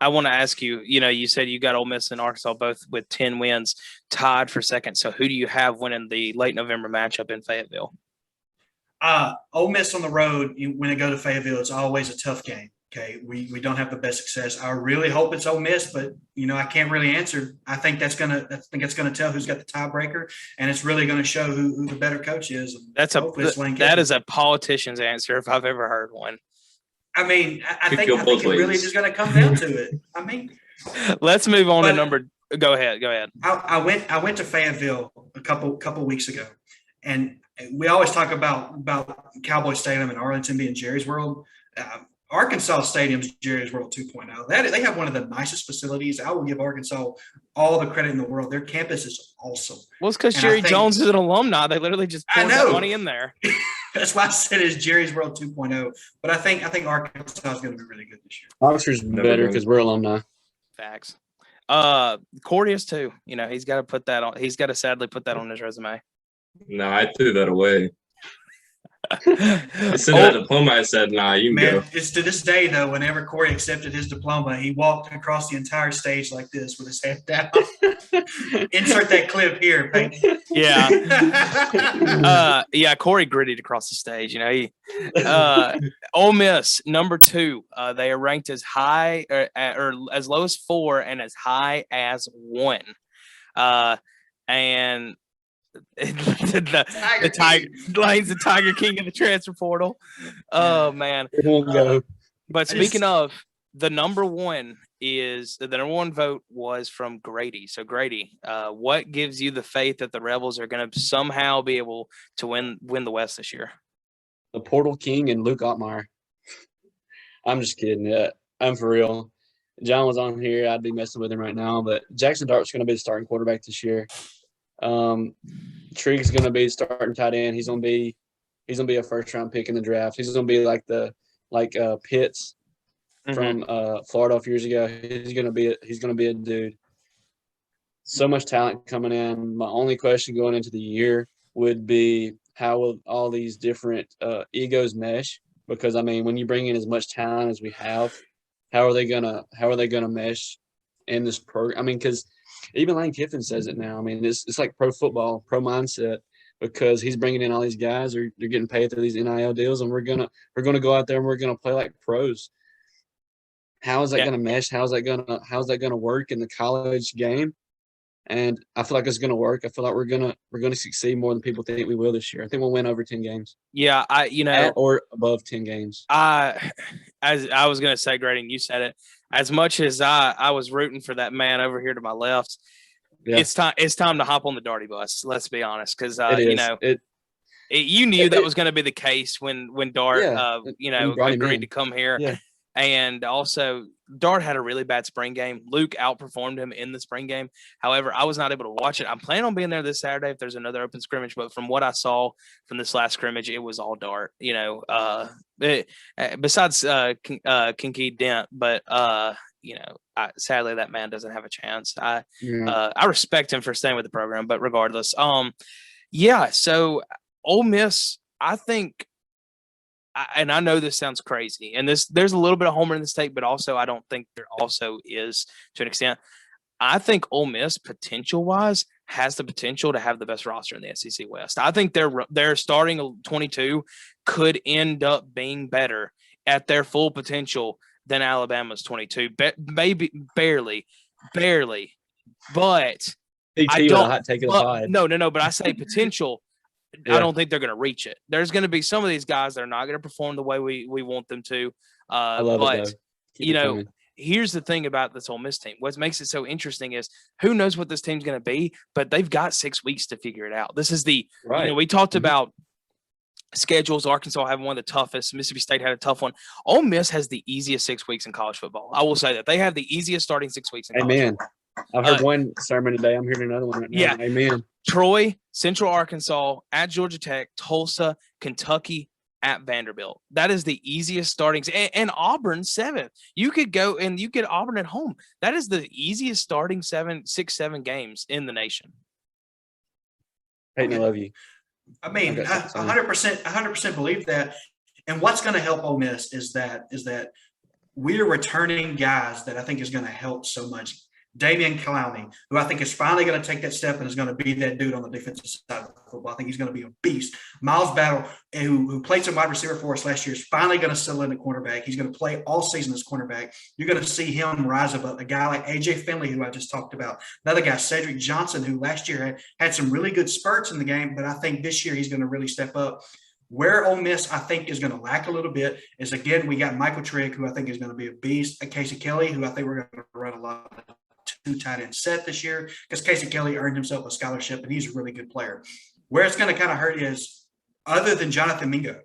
want to ask you, you said you got Ole Miss and Arkansas both with 10 wins, tied for second. So who do you have winning the late November matchup in Fayetteville? Ole Miss on the road, when they go to Fayetteville, it's always a tough game. Okay, we don't have the best success. I really hope it's Ole Miss, but I can't really answer. I think that's gonna tell who's got the tiebreaker, and it's really gonna show who the better coach is. That is a politician's answer if I've ever heard one. I mean, I think it really is going to come down to it. I mean, let's move on to number. Go ahead. I went to Fayetteville a couple weeks ago, and we always talk about Cowboy Stadium and Arlington being Jerry's World. Arkansas Stadium's Jerry's World 2.0. They have one of the nicest facilities. I will give Arkansas all the credit in the world. Their campus is awesome. Well, it's because Jerry Jones is an alumni. They literally just poured that money in there. That's why I said it's Jerry's World 2.0. But I think Arkansas is going to be really good this year. Oxford's better because we're alumni. Facts. Cory is too. He's got to put that on. He's got to sadly put that on his resume. No, I threw that away. I sent that diploma. I said, "Nah, you can go." It's to this day though. Whenever Cory accepted his diploma, he walked across the entire stage like this with his head down. Insert that clip here, Peyton. Yeah, Cory grittied across the stage. Ole Miss number 2. They are ranked as high or as low as 4 and as high as 1. And the Tiger Lane's the Tiger King of the transfer portal. Oh man! It won't go. But speaking of, the number one vote was from Grady. So Grady, what gives you the faith that the Rebels are going to somehow be able to win the West this year? The Portal King and Luke Ottmeyer. I'm just kidding. I'm for real. John was on here. I'd be messing with him right now, but Jackson Dart's going to be the starting quarterback this year. Trig's going to be starting tight end. He's going to be a first round pick in the draft. He's going to be like Pitts from Florida a few years ago. He's going to be a dude. So much talent coming in. My only question going into the year would be, how will all these different egos mesh? Because when you bring in as much talent as we have, how are they gonna mesh in this program? Because even Lane Kiffin says it now. It's like pro football, pro mindset, because he's bringing in all these guys. They're getting paid through these NIL deals, and we're gonna go out there and we're gonna play like pros. How is that gonna mesh? How's that gonna work in the college game? And I feel like it's gonna work. I feel like we're gonna succeed more than people think we will this year. I think we'll win over 10 games. Yeah, or above 10 games. As I was gonna say, Grady, and you said it. As much as I was rooting for that man over here to my left, it's time to hop on the Darty bus. Let's be honest, because you knew that was going to be the case when Dart agreed to come here. Yeah. And also, Dart had a really bad spring game. Luke outperformed him in the spring game. However, I was not able to watch it. I'm planning on being there this Saturday if there's another open scrimmage. But from what I saw from this last scrimmage, it was all Dart. Besides Kincaid Dent, but sadly that man doesn't have a chance. I respect him for staying with the program, but regardless, So Ole Miss, I think. And I know this sounds crazy, and there's a little bit of homer in the state, but also I don't think there also is to an extent. I think Ole Miss, potential-wise, has the potential to have the best roster in the SEC West. I think their starting 22 could end up being better at their full potential than Alabama's 22, maybe barely, but PT with a hot take of the pod. No. But I say potential. Yeah. I don't think they're going to reach it. There's going to be some of these guys that are not going to perform the way we want them to. I love it, though. You know, here's the thing about this Ole Miss team. What makes it so interesting is who knows what this team's going to be, but they've got 6 weeks to figure it out. This is the right. You know, we talked about schedules. Arkansas having one of the toughest. Mississippi State had a tough one. Ole Miss has the easiest 6 weeks in college football. I will say that they have the easiest starting 6 weeks in college football. I've heard one sermon today. I'm hearing another one right now. Yeah. Amen. Troy, Central Arkansas, at Georgia Tech, Tulsa, Kentucky, at Vanderbilt. That is the easiest starting. And Auburn, 7th. You could go and you get Auburn at home. That is the easiest starting 7 games in the nation. Peyton, I love you. I mean, 100% believe that. And what's going to help Ole Miss is that we're returning guys that I think is going to help so much. Damian Clowney, who I think is finally going to take that step and is going to be that dude on the defensive side of the football. I think he's going to be a beast. Miles Battle, who played some wide receiver for us last year, is finally going to settle in at cornerback. He's going to play all season as cornerback. You're going to see him rise above a guy like A.J. Finley, who I just talked about. Another guy, Cedric Johnson, who last year had some really good spurts in the game, but I think this year he's going to really step up. Where Ole Miss, I think, is going to lack a little bit is, again, we got Michael Trigg, who I think is going to be a beast, Casey Kelly, who I think we're going to run a lot of 2 tight end set this year because Casey Kelly earned himself a scholarship and he's a really good player. Where it's going to kind of hurt is, other than Jonathan Mingo,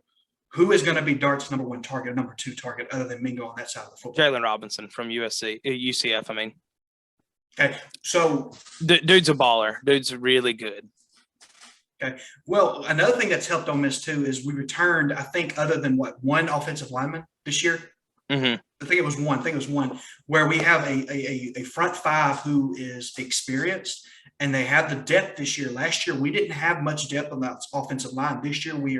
who is going to be Dart's number 1 target, number 2 target, other than Mingo on that side of the football? Jalen Robinson from UCF. I mean, okay, so dude's a baller. Dude's really good. Okay. Well, another thing that's helped Ole Miss too is we returned, I think, other than one offensive lineman this year. Mm-hmm. I think it was one where we have a front 5 who is experienced and they have the depth this year. Last year, we didn't have much depth on that offensive line. This year, we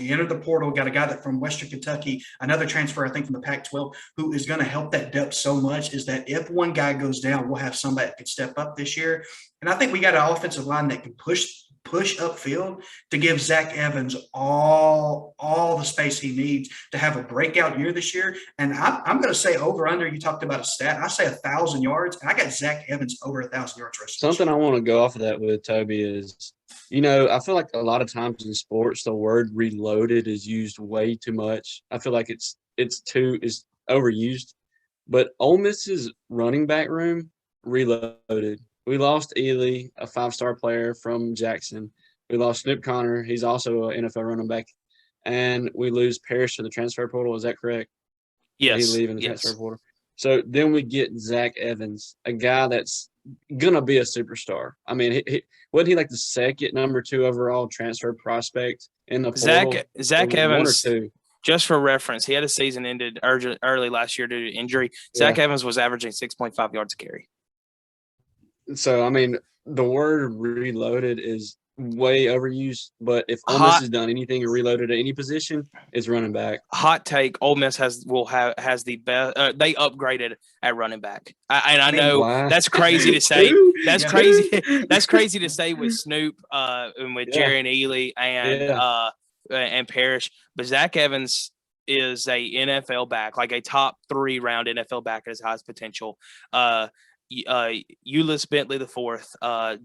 entered the portal, got a guy that from Western Kentucky, another transfer, I think, from the Pac-12, who is going to help that depth so much is that if one guy goes down, we'll have somebody that can step up this year. And I think we got an offensive line that can push upfield to give Zach Evans all the space he needs to have a breakout year this year. And I'm going to say over under. You talked about a stat. I say 1,000 yards, and I got Zach Evans over 1,000 yards. Something I want to go off of that with Toby is, I feel like a lot of times in sports the word reloaded is used way too much. I feel like it's overused. But Ole Miss's running back room reloaded. We lost Ely, a 5-star player from Jackson. We lost Snoop Connor. He's also an NFL running back. And we lose Parrish to the transfer portal. Is that correct? Yes. He leaving the transfer portal. So then we get Zach Evans, a guy that's going to be a superstar. I mean, wasn't he like the second number 2 overall transfer prospect in the portal? Zach Evans, just for reference, he had a season ended early last year due to injury. Zach Evans was averaging 6.5 yards a carry. So, I mean, the word reloaded is way overused, but if Ole Miss has done anything or reloaded at any position, it's running back. Hot take: Ole Miss has the best. They upgraded at running back, I know that's crazy to say. That's crazy. That's crazy to say with Snoop and with Jerry and Ely and Parrish, but Zach Evans is a NFL back, like a top 3 round NFL back at his highest potential. Ulyss Bentley IV,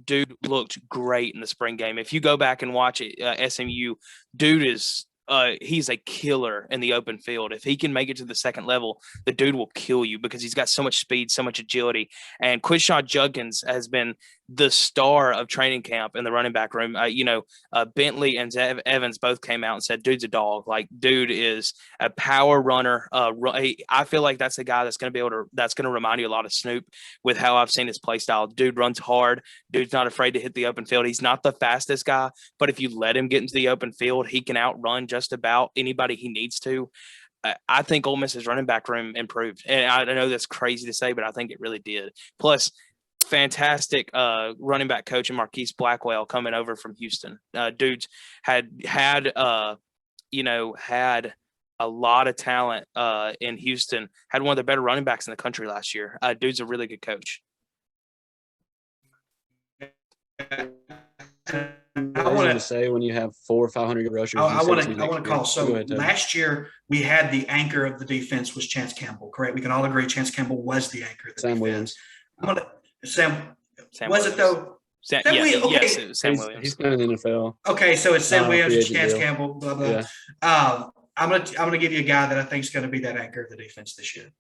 dude looked great in the spring game. If you go back and watch it, SMU, dude is he's a killer in the open field. If he can make it to the second level, the dude will kill you because he's got so much speed, so much agility. And Quishon Judkins has been the star of training camp in the running back room. Bentley and Evans both came out and said, dude's a dog. Like, dude is a power runner. I feel like that's a guy that's going to remind you a lot of Snoop with how I've seen his play style. Dude runs hard. Dude's not afraid to hit the open field. He's not the fastest guy, but if you let him get into the open field, he can outrun just about anybody he needs to. I think Ole Miss's running back room improved. And I know that's crazy to say, but I think it really did. Plus, fantastic running back coach and Marquise Blackwell coming over from Houston. Dudes had a lot of talent in Houston, had one of the better running backs in the country last year. Dude's a really good coach. I want to say when you have 400 or 500 rushers. I want to call. So ahead, last year we had the anchor of the defense was Chance Campbell, correct? We can all agree Chance Campbell was the anchor of the defense. Williams. Sam was it though? Yes, it was Sam Williams. He's playing in the NFL. Okay, so it's Sam Williams, free agent Chance deal. Campbell, blah blah. Yeah. I'm gonna give you a guy that I think is going to be that anchor of the defense this year,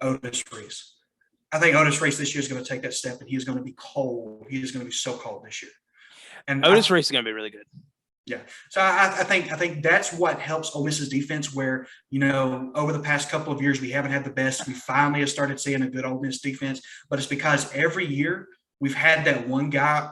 Otis Reese. I think Otis Reese this year is going to take that step, and he is going to be cold. He is going to be so cold this year. And Otis Reese is going to be really good. Yeah, so I think that's what helps Ole Miss's defense. Where over the past couple of years we haven't had the best. We finally have started seeing a good Ole Miss defense, but it's because every year we've had that one guy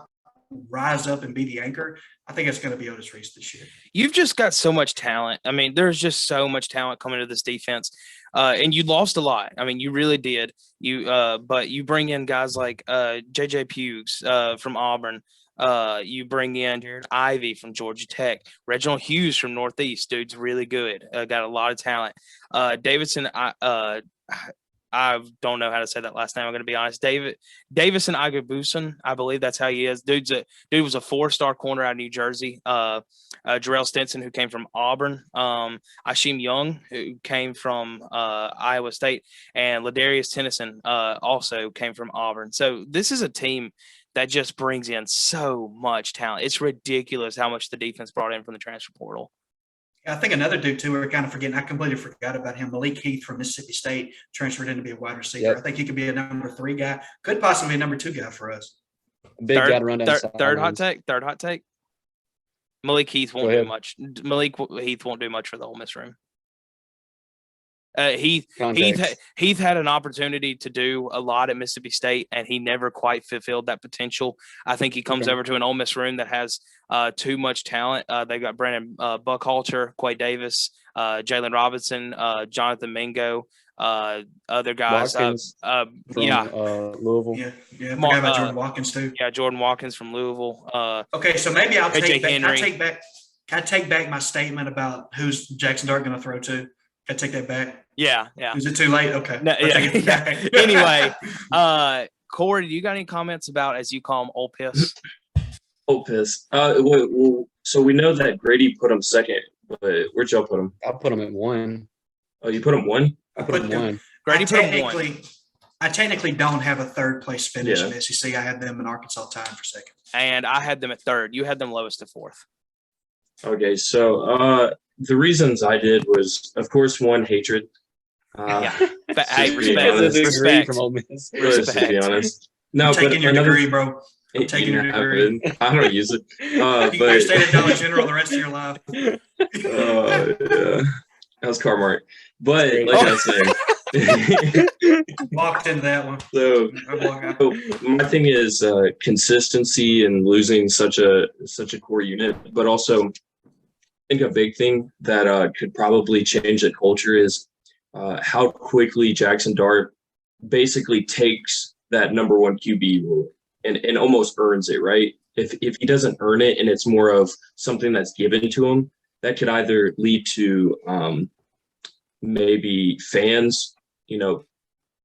rise up and be the anchor. I think it's going to be Otis Reese this year. You've just got so much talent. I mean, there's just so much talent coming to this defense, and you lost a lot. I mean, you really did. But you bring in guys like J.J. Pughes from Auburn. You bring in Jared Ivey from Georgia Tech, Reginald Hughes from Northeast. Dude's really good. Got a lot of talent. Davidson, I don't know how to say that last name. I'm going to be honest. Davison Agabuson, I believe that's how he is. Dude was a 4-star corner out of New Jersey. Jarrell Stinson, who came from Auburn. Ashim Young, who came from Iowa State, and Ladarius Tennyson also came from Auburn. So this is a team that just brings in so much talent. It's ridiculous how much the defense brought in from the transfer portal. I think another dude too, we're kind of forgetting. I completely forgot about him. Malik Heath from Mississippi State transferred in to be a wide receiver. Yep. I think he could be a number 3 guy. Could possibly be a number 2 guy for us. Big guy to run down. Third hot take. Malik Heath won't do much. Malik Heath won't do much for the Ole Miss room. Heath had an opportunity to do a lot at Mississippi State, and he never quite fulfilled that potential. I think he comes over to an Ole Miss room that has too much talent. They got Brandon Buckhalter, Quay Davis, Jalen Robinson, Jonathan Mingo, other guys. From Louisville. Yeah. I forgot about Jordan Watkins too. Yeah, Jordan Watkins from Louisville. Okay, so maybe I'll take back. Henry. Can I take back my statement about who's Jackson Dart going to throw to? Can I take that back? Yeah. Is it too late? Okay. No, Anyway, Cory, do you got any comments about, as you call them, Ole Piss? Ole Piss. Well, so we know that Grady put him second, but where'd y'all put him? I put him at 1. Oh, you put him 1? I put him 1. Grady put him 1. I technically don't have a third place finish in the SEC. I had them in Arkansas tying for second. And I had them at 3rd. You had them lowest to 4th. Okay, so the reasons I did was, of course, 1, hatred. Hey, respect. From Ole Miss. To be honest. No, I'm taking your degree, bro. I'm taking your degree. I don't use it. You stayed at Dollar General the rest of your life. Yeah. That was Carmart. But like I was saying, walked into that one. So my thing is consistency and losing such a core unit, but also I think a big thing that could probably change the culture is how quickly Jackson Dart basically takes that number 1 QB role and almost earns it, right? If he doesn't earn it and it's more of something that's given to him, that could either lead to maybe fans,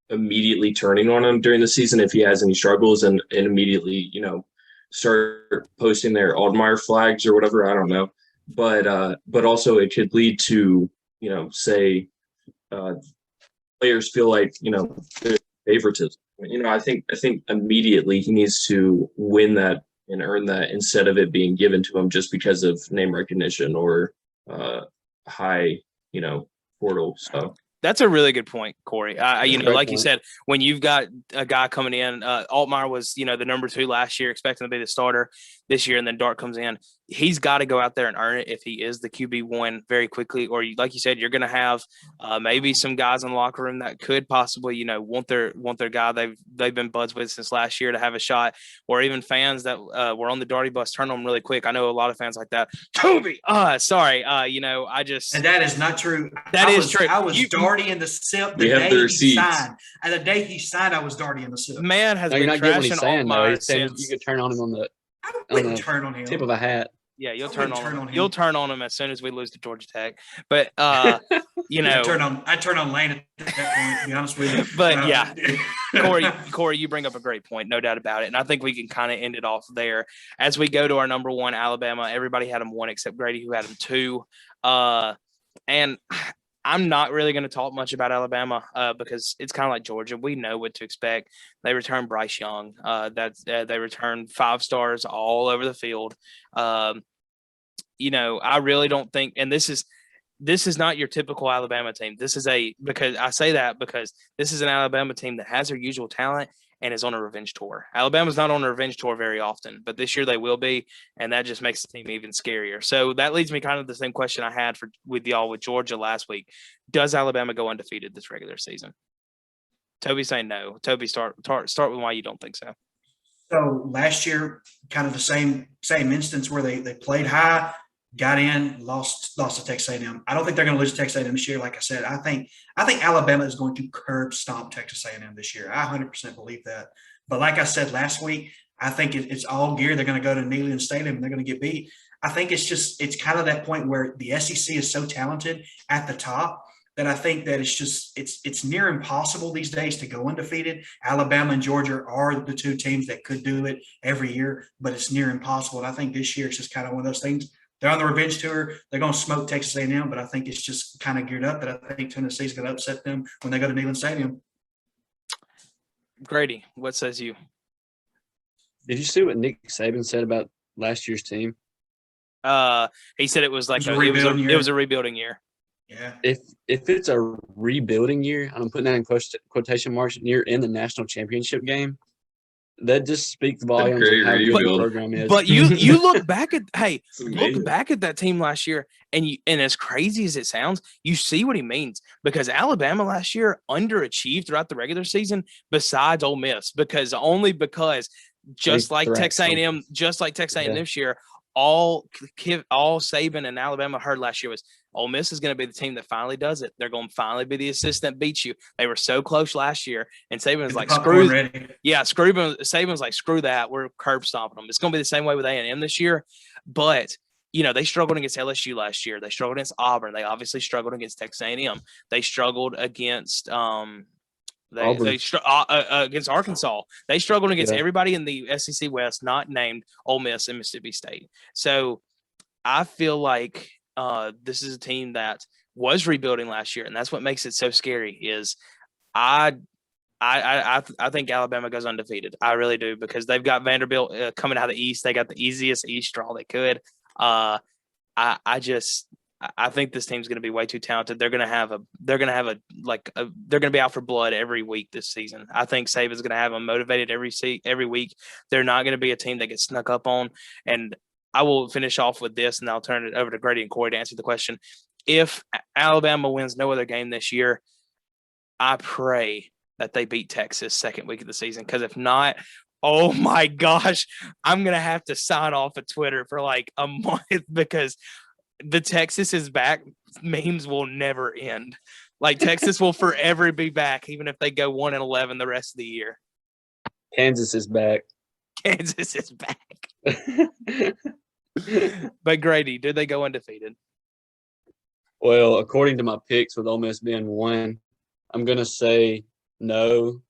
immediately turning on him during the season if he has any struggles and immediately, start posting their Altmaier flags or whatever. I don't know. But also it could lead to, say players feel like, there's favoritism. I think immediately he needs to win that and earn that instead of it being given to him just because of name recognition or high, portal. So that's a really good point, Cory. You said, when you've got a guy coming in, Altmaier was, the number 2 last year, expecting to be the starter this year, and then Dart comes in. He's got to go out there and earn it if he is the QB1 very quickly. Or like you said, you're going to have maybe some guys in the locker room that could possibly, want their guy they've been buds with since last year to have a shot, or even fans that were on the Darty bus turn on them really quick. I know a lot of fans like that. Toby, sorry, I just and that is not true. That is true. I was Darty in the SIP the day he signed. And the day he signed, I was Darty in the SIP. Man has been trashing Altmaier since. You could turn on him on the turn on him. Tip of a hat. Yeah, you'll turn on him. You'll turn on him as soon as we lose to Georgia Tech. But I turn on Lane at that point, to be honest with you. But Cory, you bring up a great point, no doubt about it. And I think we can kind of end it off there. As we go to our number 1, Alabama, everybody had them 1 except Grady, who had them 2. And I'm not really going to talk much about Alabama because it's kind of like Georgia. We know what to expect. They return Bryce Young. They return 5 stars all over the field. I really don't think, and this is not your typical Alabama team. Because I say that because this is an Alabama team that has their usual talent and is on a revenge tour. Alabama's not on a revenge tour very often, but this year they will be, and that just makes the team even scarier. So that leads me kind of the same question I had with y'all with Georgia last week. Does Alabama go undefeated this regular season? Toby saying no. Toby, start with why you don't think so. So last year, kind of the same instance where they played high, got in, lost to Texas A&M. I don't think they're going to lose to Texas A&M this year. Like I said, I think Alabama is going to curb stomp Texas A&M this year. I 100% believe that. But like I said last week, I think it's all gear. They're going to go to Neyland Stadium and they're going to get beat. I think it's kind of that point where the SEC is so talented at the top that I think that it's near impossible these days to go undefeated. Alabama and Georgia are the 2 teams that could do it every year, but it's near impossible. And I think this year it's just kind of one of those things. They're on the revenge tour. They're going to smoke Texas A&M, but I think it's just kind of geared up that I think Tennessee's going to upset them when they go to Neyland Stadium. Grady, what says you? Did you see what Nick Saban said about last year's team? He said it was like a rebuilding year. It was a rebuilding year. Yeah. If it's a rebuilding year, I'm putting that in quotation marks, year in the national championship game, that just speaks volumes of how good the program is. But you look back at that team last year, and as crazy as it sounds, you see what he means, because Alabama last year underachieved throughout the regular season, besides Ole Miss, because just like Texas A&M this year, all Saban and Alabama heard last year was Ole Miss is going to be the team that finally does it. They're going to finally be the assistant beat you. They were so close last year, and Saban was like, Saban was like, screw that. We're curb stomping them. It's going to be the same way with A&M this year. But, they struggled against LSU last year. They struggled against Auburn. They obviously struggled against Texas A&M. They struggled against against Arkansas. They struggled against everybody in the SEC West, not named Ole Miss and Mississippi State. So I feel like this is a team that was rebuilding last year, and that's what makes it so scary. Is I think Alabama goes undefeated. I really do, because they've got Vanderbilt coming out of the East. They got the easiest East draw they could. I think this team's going to be way too talented. They're going to be out for blood every week this season. I think Saban's going to have them motivated every week. They're not going to be a team that gets snuck up on. And I will finish off with this, and I'll turn it over to Grady and Cory to answer the question. If Alabama wins no other game this year, I pray that they beat Texas second week of the season, because if not, oh my gosh, I'm going to have to sign off of Twitter for like a month, because the Texas is back memes will never end. Like, Texas will forever be back, even if they go 1-11 the rest of the year. Kansas is back. Kansas is back. But Grady, did they go undefeated? Well, according to my picks, with Ole Miss being 1, I'm going to say no.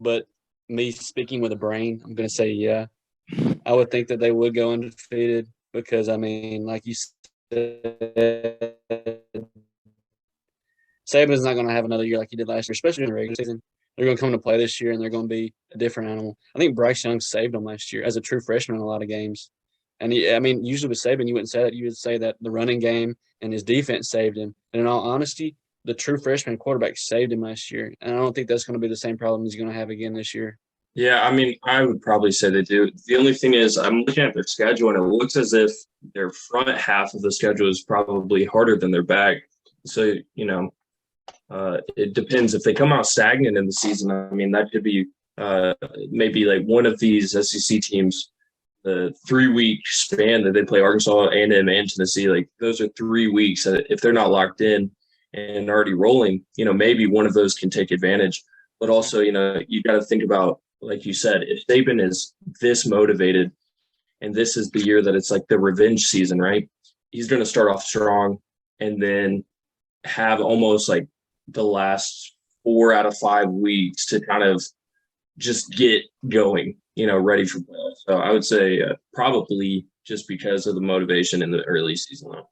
But me speaking with a brain, I'm going to say yeah. I would think that they would go undefeated because, I mean, like you said, Saban's not going to have another year like he did last year, especially in the regular season. They're going to come to play this year, and they're going to be a different animal. I think Bryce Young saved them last year as a true freshman in a lot of games. And, usually with Saban, you wouldn't say that. You would say that the running game and his defense saved him. And in all honesty, the true freshman quarterback saved him last year. And I don't think that's going to be the same problem he's going to have again this year. Yeah, I would probably say they do. The only thing is, I'm looking at their schedule, and it looks as if their front half of the schedule is probably harder than their back. So, it depends. If they come out stagnant in the season, that could be maybe like one of these SEC teams, the 3-week span that they play Arkansas, A&M, and Tennessee. Like, those are 3 weeks. If they're not locked in and already rolling, maybe one of those can take advantage. But also, you got to think about, like you said, if Saban is this motivated and this is the year that it's like the revenge season, right? He's going to start off strong and then have almost like the last 4 out of 5 weeks to kind of just get going, ready for playoffs. So I would say probably just because of the motivation in the early season, though,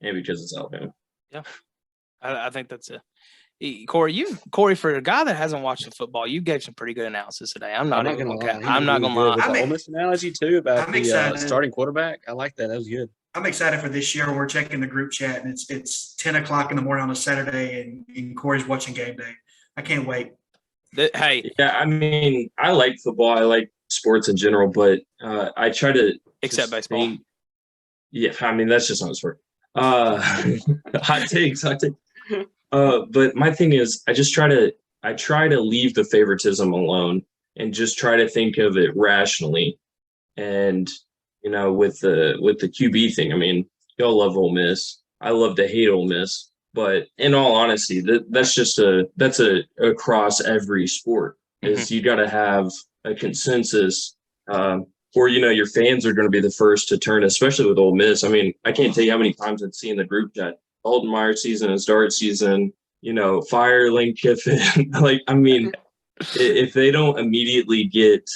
and because it's Alabama. Yeah. I think that's Cory, Cory, for a guy that hasn't watched the football, you gave some pretty good analysis today. I'm not gonna lie. I'm not gonna lie. With the Ole Miss analogy too about I'm the excited. starting quarterback. I like that. That was good. I'm excited for this year. We're checking the group chat, and it's 10 o'clock in the morning on a Saturday, and Corey's watching game day. I can't wait. Hey, yeah, I mean, I like football. I like sports in general, but I try to except baseball. Yeah, I mean that's just not a sport. Hot takes. But my thing is, I try to leave the favoritism alone and just try to think of it rationally. And with the QB thing, I mean, y'all love Ole Miss. I love to hate Ole Miss, but in all honesty, that's across every sport. Is you got to have a consensus, or your fans are going to be the first to turn, especially with Ole Miss. I mean, I can't tell you how many times I've seen the group chat, Holton Meyer season and start season, fire Lane Kiffin. Like, I mean, if they don't immediately get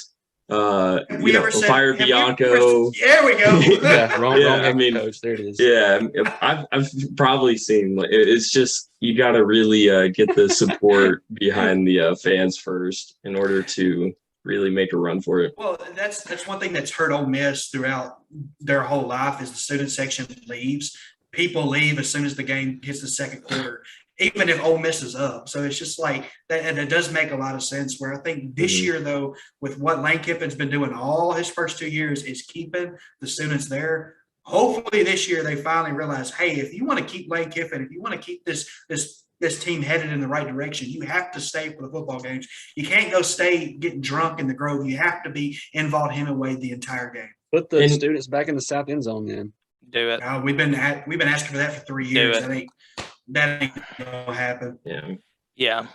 fire Bianco. There we go. Yeah, wrong I mean, coach. There it is. Yeah, I've probably seen. It's just you got to really get the support behind the fans first in order to really make a run for it. Well, that's one thing that's hurt Ole Miss throughout their whole life is the student section leaves. People leave as soon as the game hits the second quarter, even if Ole Miss is up. So it's just like that, and it does make a lot of sense. Where I think this year, though, with what Lane Kiffin's been doing all his first 2 years, is keeping the students there. Hopefully, this year they finally realize, hey, if you want to keep Lane Kiffin, if you want to keep this team headed in the right direction, you have to stay for the football games. You can't go stay getting drunk in the Grove. You have to be in Vaught Hemingway the entire game. Put the students back in the south end zone, then. Do it. We've been asking for that for 3 years. That ain't gonna happen. Yeah.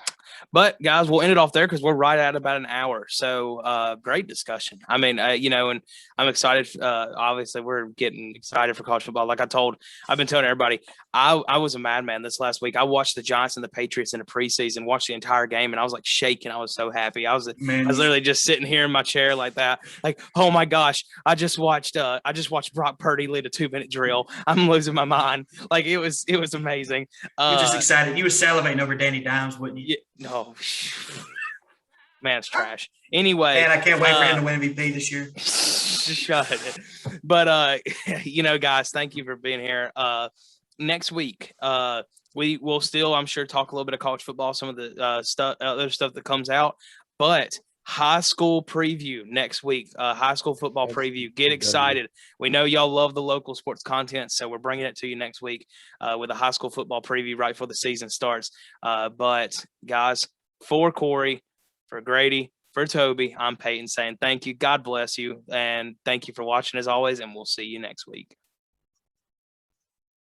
But guys, we'll end it off there because we're right at about an hour. So great discussion. I mean, and I'm excited. Obviously, we're getting excited for college football. Like I've been telling everybody, I was a madman this last week. I watched the Giants and the Patriots in the preseason, watched the entire game, and I was like shaking. I was so happy. I was literally just sitting here in my chair like that, like, oh my gosh, I just watched Brock Purdy lead a 2-minute drill. I'm losing my mind. Like it was amazing. You're just excited. You were salivating over Danny Dimes, wouldn't you? No, man, it's trash. Anyway, and I can't wait for him to win MVP this year. Shut it. But guys, thank you for being here. Next week, we will still, I'm sure, talk a little bit of college football, some of the other stuff that comes out. But high school preview next week. High school football preview. Get excited. We know y'all love the local sports content, so we're bringing it to you next week with a high school football preview right before the season starts. But guys, for Cory, for Grady, for Toby, I'm Peyton saying thank you. God bless you, and thank you for watching as always, and we'll see you next week.